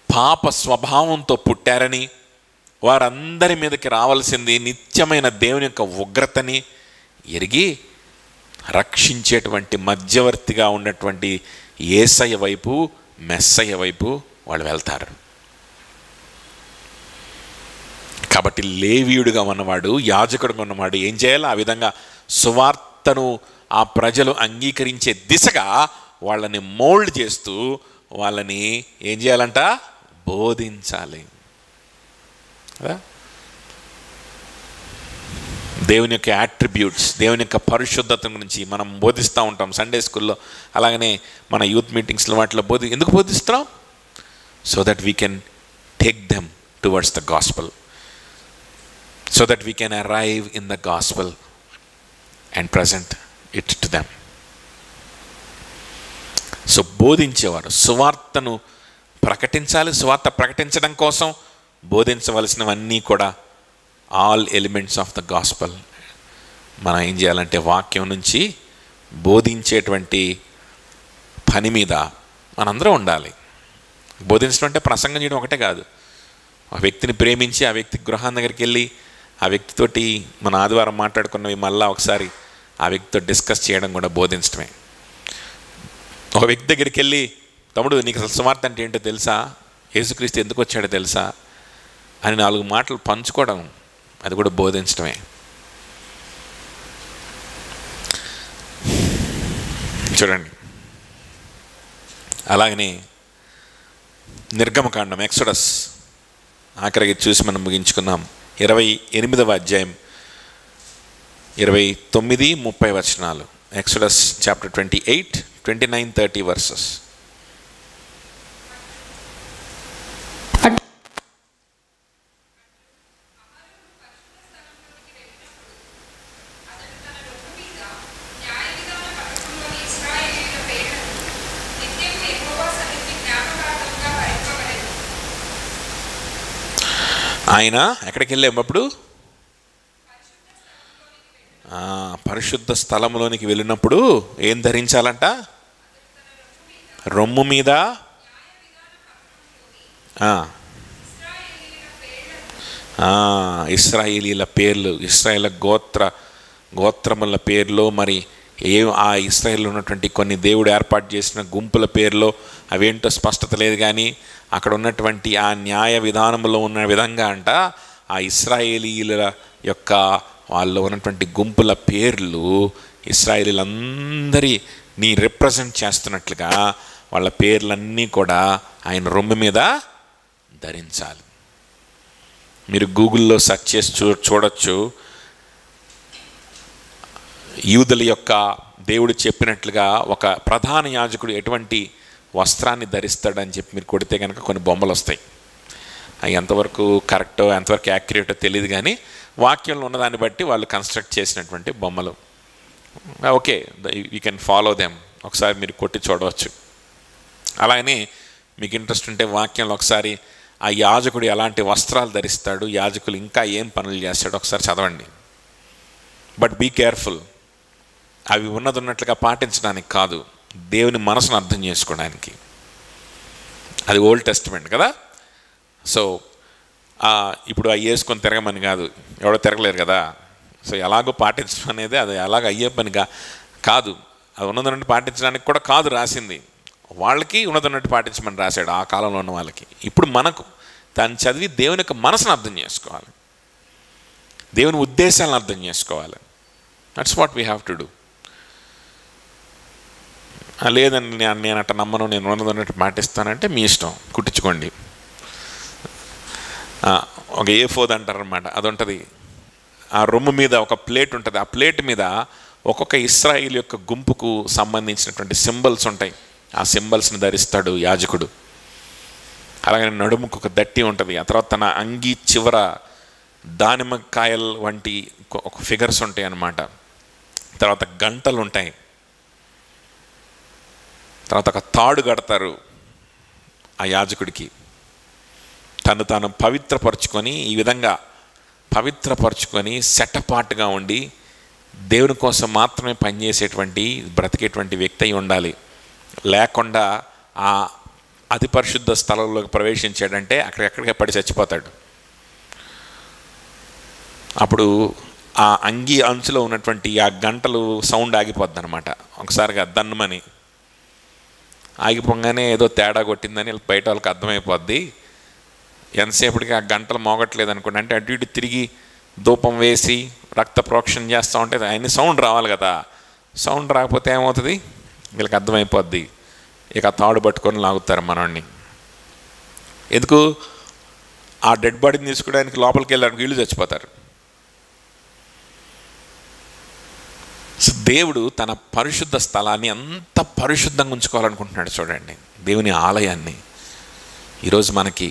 పాప స్వభావంతో పుట్టారని, వారందరి మీదకి రావాల్సింది నిత్యమైన దేవుని యొక్క ఉగ్రతని ఎరిగి రక్షించేటువంటి మధ్యవర్తిగా ఉన్నటువంటి యేసయ్య వైపు, మెస్సయ్య వైపు వాళ్ళు వెళ్తారు. కాబట్టి లేవీయుడిగా ఉన్నవాడు, యాజకుడిగా ఉన్నవాడు ఏం చేయాలి? ఆ విధంగా సువార్తను ఆ ప్రజలు అంగీకరించే దిశగా వాళ్ళని మోల్డ్ చేస్తూ వాళ్ళని ఏం చేయాలంట? బోధించాలి. దేవుని యొక్క యాట్రిబ్యూట్స్, దేవుని యొక్క పరిశుద్ధత గురించి మనం బోధిస్తూ ఉంటాం సండే స్కూల్లో, అలాగనే మన యూత్ మీటింగ్స్లో వాటిలో ఎందుకు బోధిస్తున్నాం? So that we can take them towards the gospel, so that we can arrive in the gospel and present it to them. So బోధించేవారు సువార్తను ప్రకటించాలి. సువార్త ప్రకటించడం కోసం బోధించవలసినవన్నీ కూడా all elements of the gospel మనం ఏం చేయాలంటే వాక్యం నుంచి బోధించేటువంటి పని మీద మనందరం ఉండాలి. బోధించడం అంటే ప్రసంగం చేయడం ఒకటే కాదు. ఆ వ్యక్తిని ప్రేమించి ఆ వ్యక్తి గృహం దగ్గరికి వెళ్ళి ఆ వ్యక్తితోటి మన ఆదివారం మాట్లాడుకున్నవి మళ్ళీ ఒకసారి ఆ వ్యక్తితో డిస్కస్ చేయడం కూడా బోధించడమే. ఒక వ్యక్తి దగ్గరికి వెళ్ళి, తమ్ముడు నీకు అసలు సువార్త అంటే ఏంటో తెలుసా, యేసుక్రీస్తు ఎందుకు వచ్చాడో తెలుసా అని 4 మాటలు పంచుకోవడం, అది కూడా బోధించడమే. చూడండి, అలాగనే నిర్గమకాండం, ఎక్సోడస్ ఆఖరికి చూసి మనం ముగించుకున్నాం. 28వ అధ్యాయం 29-30 వచనాలు. Exodus chapter 28, 29, 30 versus. ఆయన ఎక్కడికి వెళ్ళేటప్పుడు పరిశుద్ధ స్థలంలోనికి వెళ్ళినప్పుడు ఏం ధరించాలంట? రొమ్ము మీద ఇశ్రాయేలీల పేర్లు, ఇశ్రాయేల్ గోత్రముల పేర్లు, మరి ఆ ఇశ్రాయేల్లో ఉన్నటువంటి కొన్ని దేవుడు ఏర్పాటు చేసిన గుంపుల పేర్లు అవేంటో స్పష్టత లేదు, కానీ అక్కడ ఉన్నటువంటి ఆ న్యాయ విధానంలో ఉన్న విధంగా అంట ఆ ఇశ్రాయేలీల యొక్క వాళ్ళు ఉన్నటువంటి గుంపుల పేర్లు ఇశ్రాయేలీలందరినీ రిప్రజెంట్ చేస్తున్నట్లుగా వాళ్ళ పేర్లన్నీ కూడా ఆయన రొమ్ము మీద ధరించాలి. మీరు గూగుల్లో సెర్చ్ చేసి చూడొచ్చు. యూదుల యొక్క దేవుడు చెప్పినట్లుగా ఒక ప్రధాన యాజకుడు ఎటువంటి వస్త్రాన్ని ధరిస్తాడని చెప్పి మీరు కొడితే కనుక కొన్ని బొమ్మలు వస్తాయి. అవి ఎంతవరకు కరెక్టో ఎంతవరకు యాక్యురేటో తెలియదు, కానీ వాక్యంలో ఉన్నదాన్ని బట్టి వాళ్ళు కన్స్ట్రక్ట్ చేసినటువంటి బొమ్మలు. Okay, you can follow them. ఒకసారి మీరు కొట్టి చూడవచ్చు. అలాగని మీకు ఇంట్రెస్ట్ ఉంటే వాక్యంలో ఒకసారి ఆ యాజకుడు ఎలాంటి వస్త్రాలు ధరిస్తాడు, యాజకులు ఇంకా ఏం పనులు చేస్తాడో ఒకసారి చదవండి. But be careful. అవి ఉన్నట్లుగా పాటించడానికి కాదు, దేవుని మనసును అర్థం చేసుకోవడానికి. అది ఓల్డ్ టెస్టిమెంట్ కదా. సో ఇప్పుడు అవి వేసుకొని తిరగమని కాదు, ఎవడో తిరగలేరు కదా. సో ఎలాగో పాటించడం అనేది అది ఎలాగ అయ్యే పనిగా కాదు. అది ఉన్నదన్నట్టు పాటించడానికి కూడా కాదు రాసింది. వాళ్ళకి ఉన్నదన్నట్టు పాటించమని రాశాడు ఆ కాలంలో ఉన్న వాళ్ళకి. ఇప్పుడు మనకు దాన్ని చదివి దేవుని యొక్క మనసును అర్థం చేసుకోవాలి, దేవుని ఉద్దేశాలను అర్థం చేసుకోవాలి. That's what we have to do. లేదండి నేను అట్ట నమ్మను, నేను ఉన్నదన్నట్టు పాటిస్తానంటే మీ ఇష్టం, కుట్టించుకోండి. ఒక A4 అంటారనమాట, అది ఉంటుంది. ఆ రొమ్ము మీద ఒక ప్లేట్ ఉంటుంది. ఆ ప్లేట్ మీద ఒక్కొక్క ఇశ్రాయేలు యొక్క గుంపుకు సంబంధించినటువంటి సింబల్స్ ఉంటాయి. ఆ సింబల్స్ని ధరిస్తాడు యాజకుడు. అలాగే నడుముకు ఒక దట్టి ఉంటుంది. ఆ తర్వాత తన అంగీ చివర దానిమ్మకాయలు వంటి ఒక ఫిగర్స్ ఉంటాయి అన్నమాట. తర్వాత గంటలు ఉంటాయి. తర్వాత ఒక తాడు కడతారు ఆ యాజకుడికి. తాను పవిత్రపరుచుకొని, ఈ విధంగా పవిత్రపరుచుకొని సెటపాటుగా ఉండి దేవుని కోసం మాత్రమే పనిచేసేటువంటి బ్రతికేటువంటి వ్యక్తి అయి ఉండాలి. లేకుండా ఆ అతి పరిశుద్ధ స్థలంలోకి ప్రవేశించాడంటే అక్కడికే పడి చచ్చిపోతాడు. అప్పుడు ఆ అంగీ అంచులో ఉన్నటువంటి ఆ గంటలు సౌండ్ ఆగిపోద్ది అనమాట. ఒకసారిగా దన్నుమని ఆగిపోగానే ఏదో తేడా కొట్టిందని బయట వాళ్ళకి అర్థమైపోద్ది. ఎంతసేపటికి ఆ గంటలు మోగట్లేదు అనుకోండి, అంటే అటు ఇటు తిరిగి ధూపం వేసి రక్త ప్రోక్షణ చేస్తూ ఉంటే ఆయన సౌండ్ రావాలి కదా. సౌండ్ రాకపోతే ఏమవుతుంది, వీళ్ళకి అర్థమైపోద్ది. ఇక తాడు పట్టుకొని లాగుతారు మనోడిని. ఎందుకు? ఆ డెడ్ బాడీని తీసుకోవడానికి లోపలికి వెళ్ళడానికి వీళ్ళు చచ్చిపోతారు. సో దేవుడు తన పరిశుద్ధ స్థలాన్ని ఎంత పరిశుద్ధంగా ఉంచుకోవాలనుకుంటున్నాడు చూడండి, దేవుని ఆలయాన్ని. ఈరోజు మనకి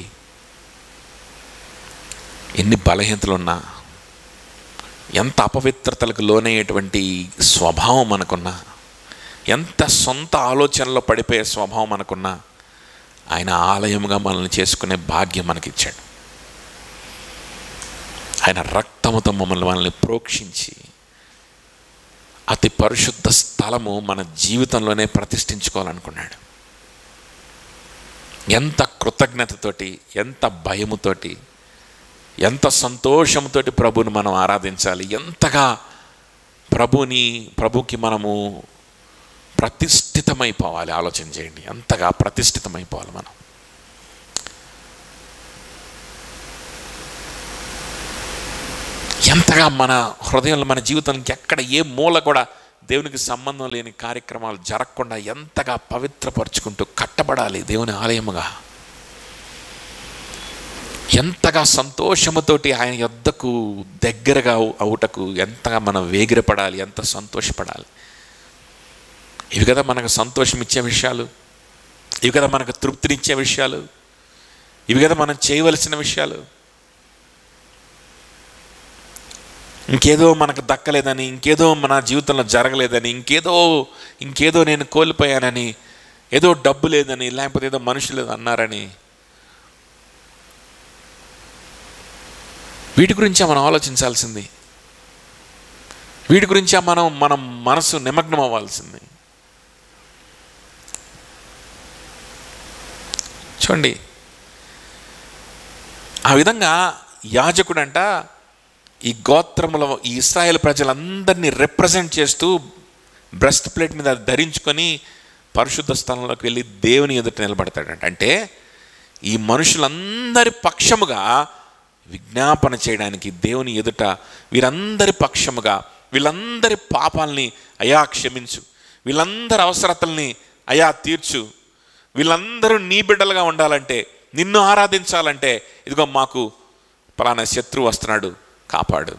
ఎన్ని బలహీనతలు ఉన్నా, ఎంత అపవిత్రతలకు లోనయ్యేటువంటి స్వభావం మనకున్నా, ఎంత సొంత ఆలోచనలో పడిపోయే స్వభావం మనకున్నా, ఆయన ఆలయముగా మనల్ని చేసుకునే భాగ్యం మనకిచ్చాడు. ఆయన రక్తముతో మనల్ని ప్రోక్షించి అతి పరిశుద్ధ స్థలము మన జీవితంలోనే ప్రతిష్ఠించుకోవాలనుకున్నాడు. ఎంత కృతజ్ఞతతోటి, ఎంత భయముతోటి, ఎంత సంతోషంతో ప్రభువుని మనం ఆరాధించాలి. ఎంతగా ప్రభుకి మనము ప్రతిష్ఠితమైపోవాలి. ఆలోచన చేయండి, ఎంతగా ప్రతిష్ఠితమైపోవాలి మనం. ఎంతగా మన హృదయంలో, మన జీవితానికి ఎక్కడ ఏ మూల కూడా దేవునికి సంబంధం లేని కార్యక్రమాలు జరగకుండా ఎంతగా పవిత్రపరుచుకుంటూ కట్టబడాలి దేవుని ఆలయముగా. ఎంతగా సంతోషముతోటి ఆయన యొద్దకు దగ్గరగా అవుటకు ఎంతగా మనం వేగిరపడాలి, ఎంత సంతోషపడాలి. ఇవి కదా మనకు సంతోషం ఇచ్చే విషయాలు, ఇవి కదా మనకు తృప్తినిచ్చే విషయాలు, ఇవి కదా మనం చేయవలసిన విషయాలు. ఇంకేదో మనకు దక్కలేదని, ఇంకేదో మన జీవితంలో జరగలేదని, ఇంకేదో నేను కోల్పోయానని, ఏదో డబ్బు లేదని, లేకపోతే ఏదో మనుషులు అన్నారని, వీటి గురించే మనం ఆలోచించాల్సింది, వీటి గురించే మనం మనసు నిమగ్నం అవ్వాల్సింది. చూడండి, ఆ విధంగా యాజకుడంట ఈ గోత్రములో ఈ ఇశ్రాయేలు ప్రజలందరినీ రిప్రజెంట్ చేస్తూ బ్రెస్ట్ ప్లేట్ మీద ధరించుకొని పరిశుద్ధ స్థలంలోకి వెళ్ళి దేవుని ఎదుట నిలబడతాడంట. అంటే ఈ మనుషులందరి పక్షముగా విజ్ఞాపన చేయడానికి దేవుని ఎదుట వీరందరి పక్షముగా, వీళ్ళందరి పాపాలని అయా క్షమించు, వీళ్ళందరి అవసరతల్ని అయా తీర్చు, వీళ్ళందరూ నీ బిడ్డలుగా ఉండాలంటే, నిన్ను ఆరాధించాలంటే ఇదిగో మాకు పలానా శత్రువు వస్తున్నాడు, కాపాడు,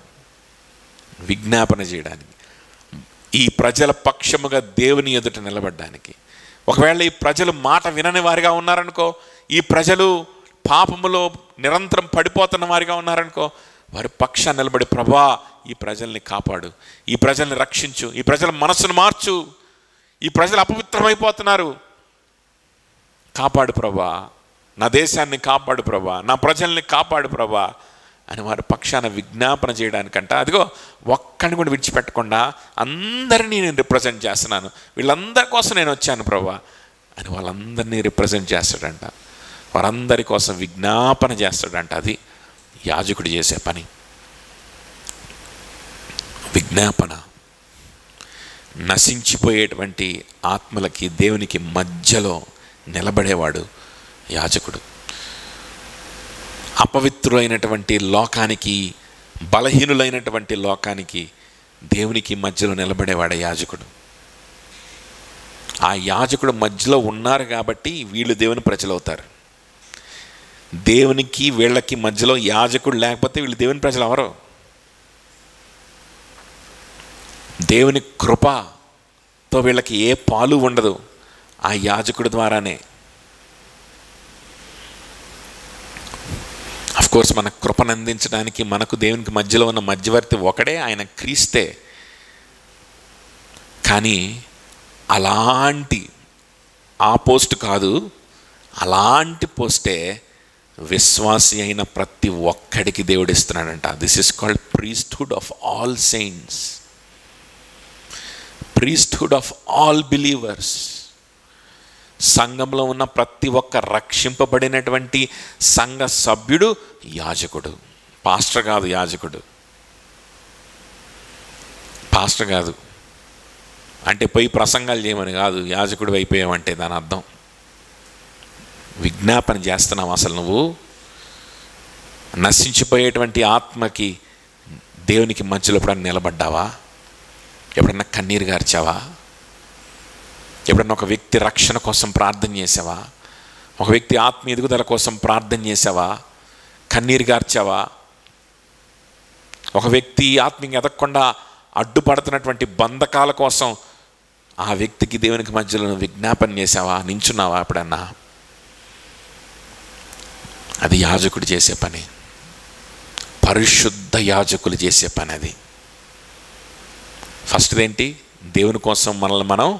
విజ్ఞాపన చేయడానికి. ఈ ప్రజల పక్షముగా దేవుని ఎదుట నిలబడ్డానికి. ఒకవేళ ఈ ప్రజలు మాట వినని వారిగా ఉన్నారనుకో, ఈ ప్రజలు పాపములో నిరంతరం పడిపోతున్న వారిగా ఉన్నారనుకో, వారి పక్షాన్ని నిలబడి, ప్రభా ఈ ప్రజల్ని కాపాడు, ఈ ప్రజల్ని రక్షించు, ఈ ప్రజల మనసును మార్చు, ఈ ప్రజలు అపవిత్రమైపోతున్నారు, కాపాడు ప్రభా, నా దేశాన్ని కాపాడు ప్రభా, నా ప్రజల్ని కాపాడు ప్రభా అని వారి పక్షాన విజ్ఞాపన చేయడానికంట, అదిగో ఒక్కడిని కూడా విడిచిపెట్టకుండా అందరినీ నేను రిప్రజెంట్ చేస్తున్నాను, వీళ్ళందరి కోసం నేను వచ్చాను ప్రభా అని వాళ్ళందరినీ రిప్రజెంట్ చేస్తాడంట, వారందరి కోసం విజ్ఞాపన చేస్తాడంట. అది యాజకుడు చేసే పని, విజ్ఞాపన. నశించిపోయేటువంటి ఆత్మలకి దేవునికి మధ్యలో నిలబడేవాడు యాజకుడు. అపవిత్రులైనటువంటి లోకానికి, బలహీనులైనటువంటి లోకానికి దేవునికి మధ్యలో నిలబడేవాడే యాజకుడు. ఆ యాజకుడు మధ్యలో ఉన్నారు కాబట్టి వీళ్ళు దేవుని ప్రజలు అవుతారు. దేవునికి వీళ్ళకి మధ్యలో యాజకుడు లేకపోతే వీళ్ళు దేవుని ప్రజలు అవరు. దేవుని కృపతో వీళ్ళకి ఏ పాలు ఉండదు, ఆ యాజకుడి ద్వారానే. అఫ్కోర్స్ మన కృపను అందించడానికి మనకు దేవునికి మధ్యలో ఉన్న మధ్యవర్తి ఒకడే, ఆయన క్రీస్తే. కానీ అలాంటి ఆ పోస్ట్ కాదు, అలాంటి పోస్టే విశ్వాసి అయిన ప్రతి ఒక్కడికి దేవుడు ఇస్తున్నాడంట. This is called priesthood of all saints, priesthood of all believers. సంఘంలో ఉన్న ప్రతి ఒక్క రక్షింపబడినటువంటి సంఘ సభ్యుడు యాజకుడు. పాస్టర్ కాదు యాజకుడు, పాస్టర్ కాదు అంటే పోయి ప్రసంగాలు చేయమని కాదు, యాజకుడు అయిపోయావంటే దాని అర్థం విజ్ఞాపన చేస్తున్నావు. అసలు నువ్వు నశించిపోయేటువంటి ఆత్మకి దేవునికి మధ్యలో ఎప్పుడన్నా నిలబడ్డావా? ఎప్పుడన్నా కన్నీరు గార్చావా? ఎప్పుడన్నా ఒక వ్యక్తి రక్షణ కోసం ప్రార్థన చేసావా? ఒక వ్యక్తి ఆత్మ ఎదుగుదల కోసం ప్రార్థన చేసావా? కన్నీరు గార్చావా? ఒక వ్యక్తి ఆత్మీయంగా ఎదగకుండా అడ్డుపడుతున్నటువంటి బంధకాల కోసం ఆ వ్యక్తికి దేవునికి మధ్యలో విజ్ఞాపన చేసావా? నించున్నావా ఎప్పుడన్నా? అది యాజకుడు చేసే పని, పరిశుద్ధ యాజకులు చేసే పని అది. ఫస్ట్ ఏంటి? దేవుని కోసం మనల్ని మనం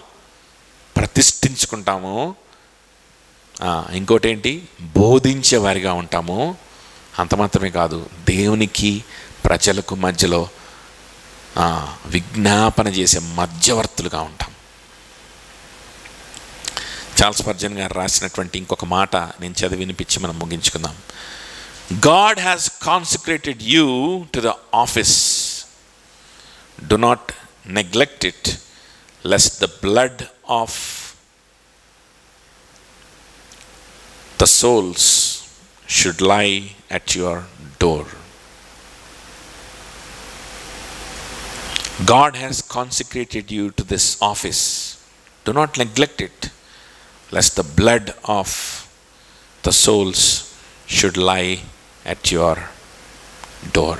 ప్రతిష్ఠించుకుంటాము. ఇంకోటి ఏంటి? బోధించే వారిగా ఉంటాము. అంత మాత్రమే కాదు, దేవునికి ప్రజలకు మధ్యలో విజ్ఞాపన చేసే మధ్యవర్తులుగా ఉంటాం. చార్ల్స్ స్పర్జన్ గారు రాసినటువంటి ఇంకొక మాట నేను చదివి వినిపించి మనం ముగించుకుందాం. God has consecrated you to the office. Do not neglect it, lest the blood of the souls should lie at your door. God has consecrated you to this office. Do not neglect it, lest the blood of the souls should lie at your door.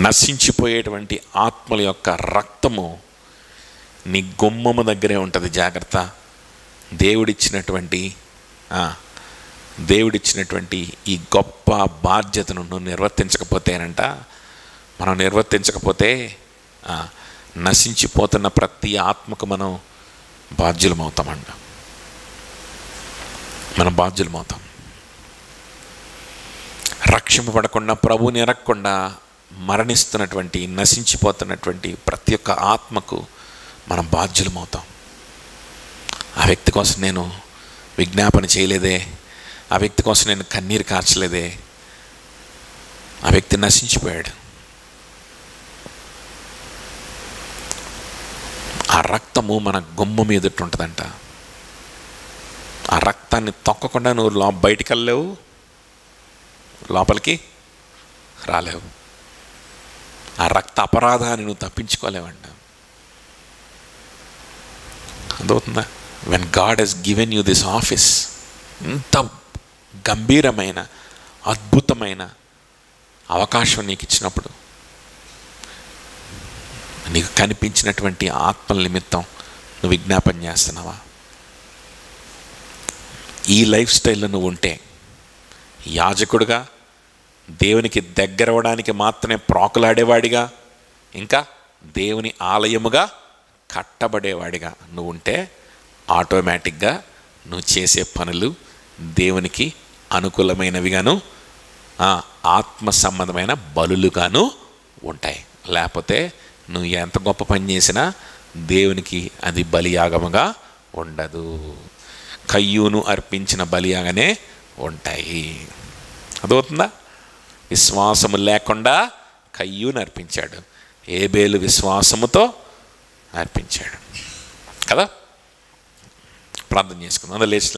నశించిపోయేటువంటి ఆత్మల యొక్క రక్తము నీ గుమ్మము దగ్గరే ఉంటుంది. జాగ్రత్త. దేవుడిచ్చినటువంటి ఈ గొప్ప బాధ్యతను నువ్వు నిర్వర్తించకపోతే నశించిపోతున్న ప్రతి ఆత్మకు మనం బాధ్యులమవుతామంట. మనం బాధ్యులమవుతాం. రక్షింపబడకుండా, ప్రభువుని ఎరగకుండా మరణిస్తున్నటువంటి, నశించిపోతున్నటువంటి ప్రతి ఒక్క ఆత్మకు మనం బాధ్యులమవుతాం. ఆ వ్యక్తి కోసం నేను విజ్ఞాపన చేయలేదే, ఆ వ్యక్తి కోసం నేను కన్నీరు కార్చలేదే, ఆ వ్యక్తి నశించిపోయాడు. ఆ రక్తము మన గుమ్మం ఎదుట ఉంటుందంట. ఆ రక్తాన్ని తొక్కకుండా నువ్వు బయటికి వెళ్ళలేవు, లోపలికి రాలేవు. ఆ రక్త అపరాధాన్ని నువ్వు తప్పించుకోలేవంట. అర్థమవుతుందా? When God has given you this office, ఇంత గంభీరమైన అద్భుతమైన అవకాశం నీకు ఇచ్చినప్పుడు నీకు కనిపించినటువంటి ఆత్మల నిమిత్తం నువ్వు విజ్ఞాపన చేస్తున్నావా? ఈ లైఫ్ స్టైల్లో నువ్వు ఉంటే యాజకుడుగా, దేవునికి దగ్గరవడానికి మాత్రమే ప్రాకులాడేవాడిగా, ఇంకా దేవుని ఆలయముగా కట్టబడేవాడిగా నువ్వు ఉంటే ఆటోమేటిక్గా నువ్వు చేసే పనులు దేవునికి అనుకూలమైనవిగాను, ఆత్మ సంబంధమైన బలులుగాను ఉంటాయి. లేకపోతే నువ్వు ఎంత గొప్ప పని చేసినా దేవునికి అది బలియాగముగా ఉండదు. కయ్యూను అర్పించిన బలియాగానే ఉంటాయి. అదవుతుందా? విశ్వాసము లేకుండా కయ్యూను అర్పించాడు, ఏబేలు విశ్వాసముతో అర్పించాడు కదా. ప్రార్థన చేసుకుందాం. అందులో లేచి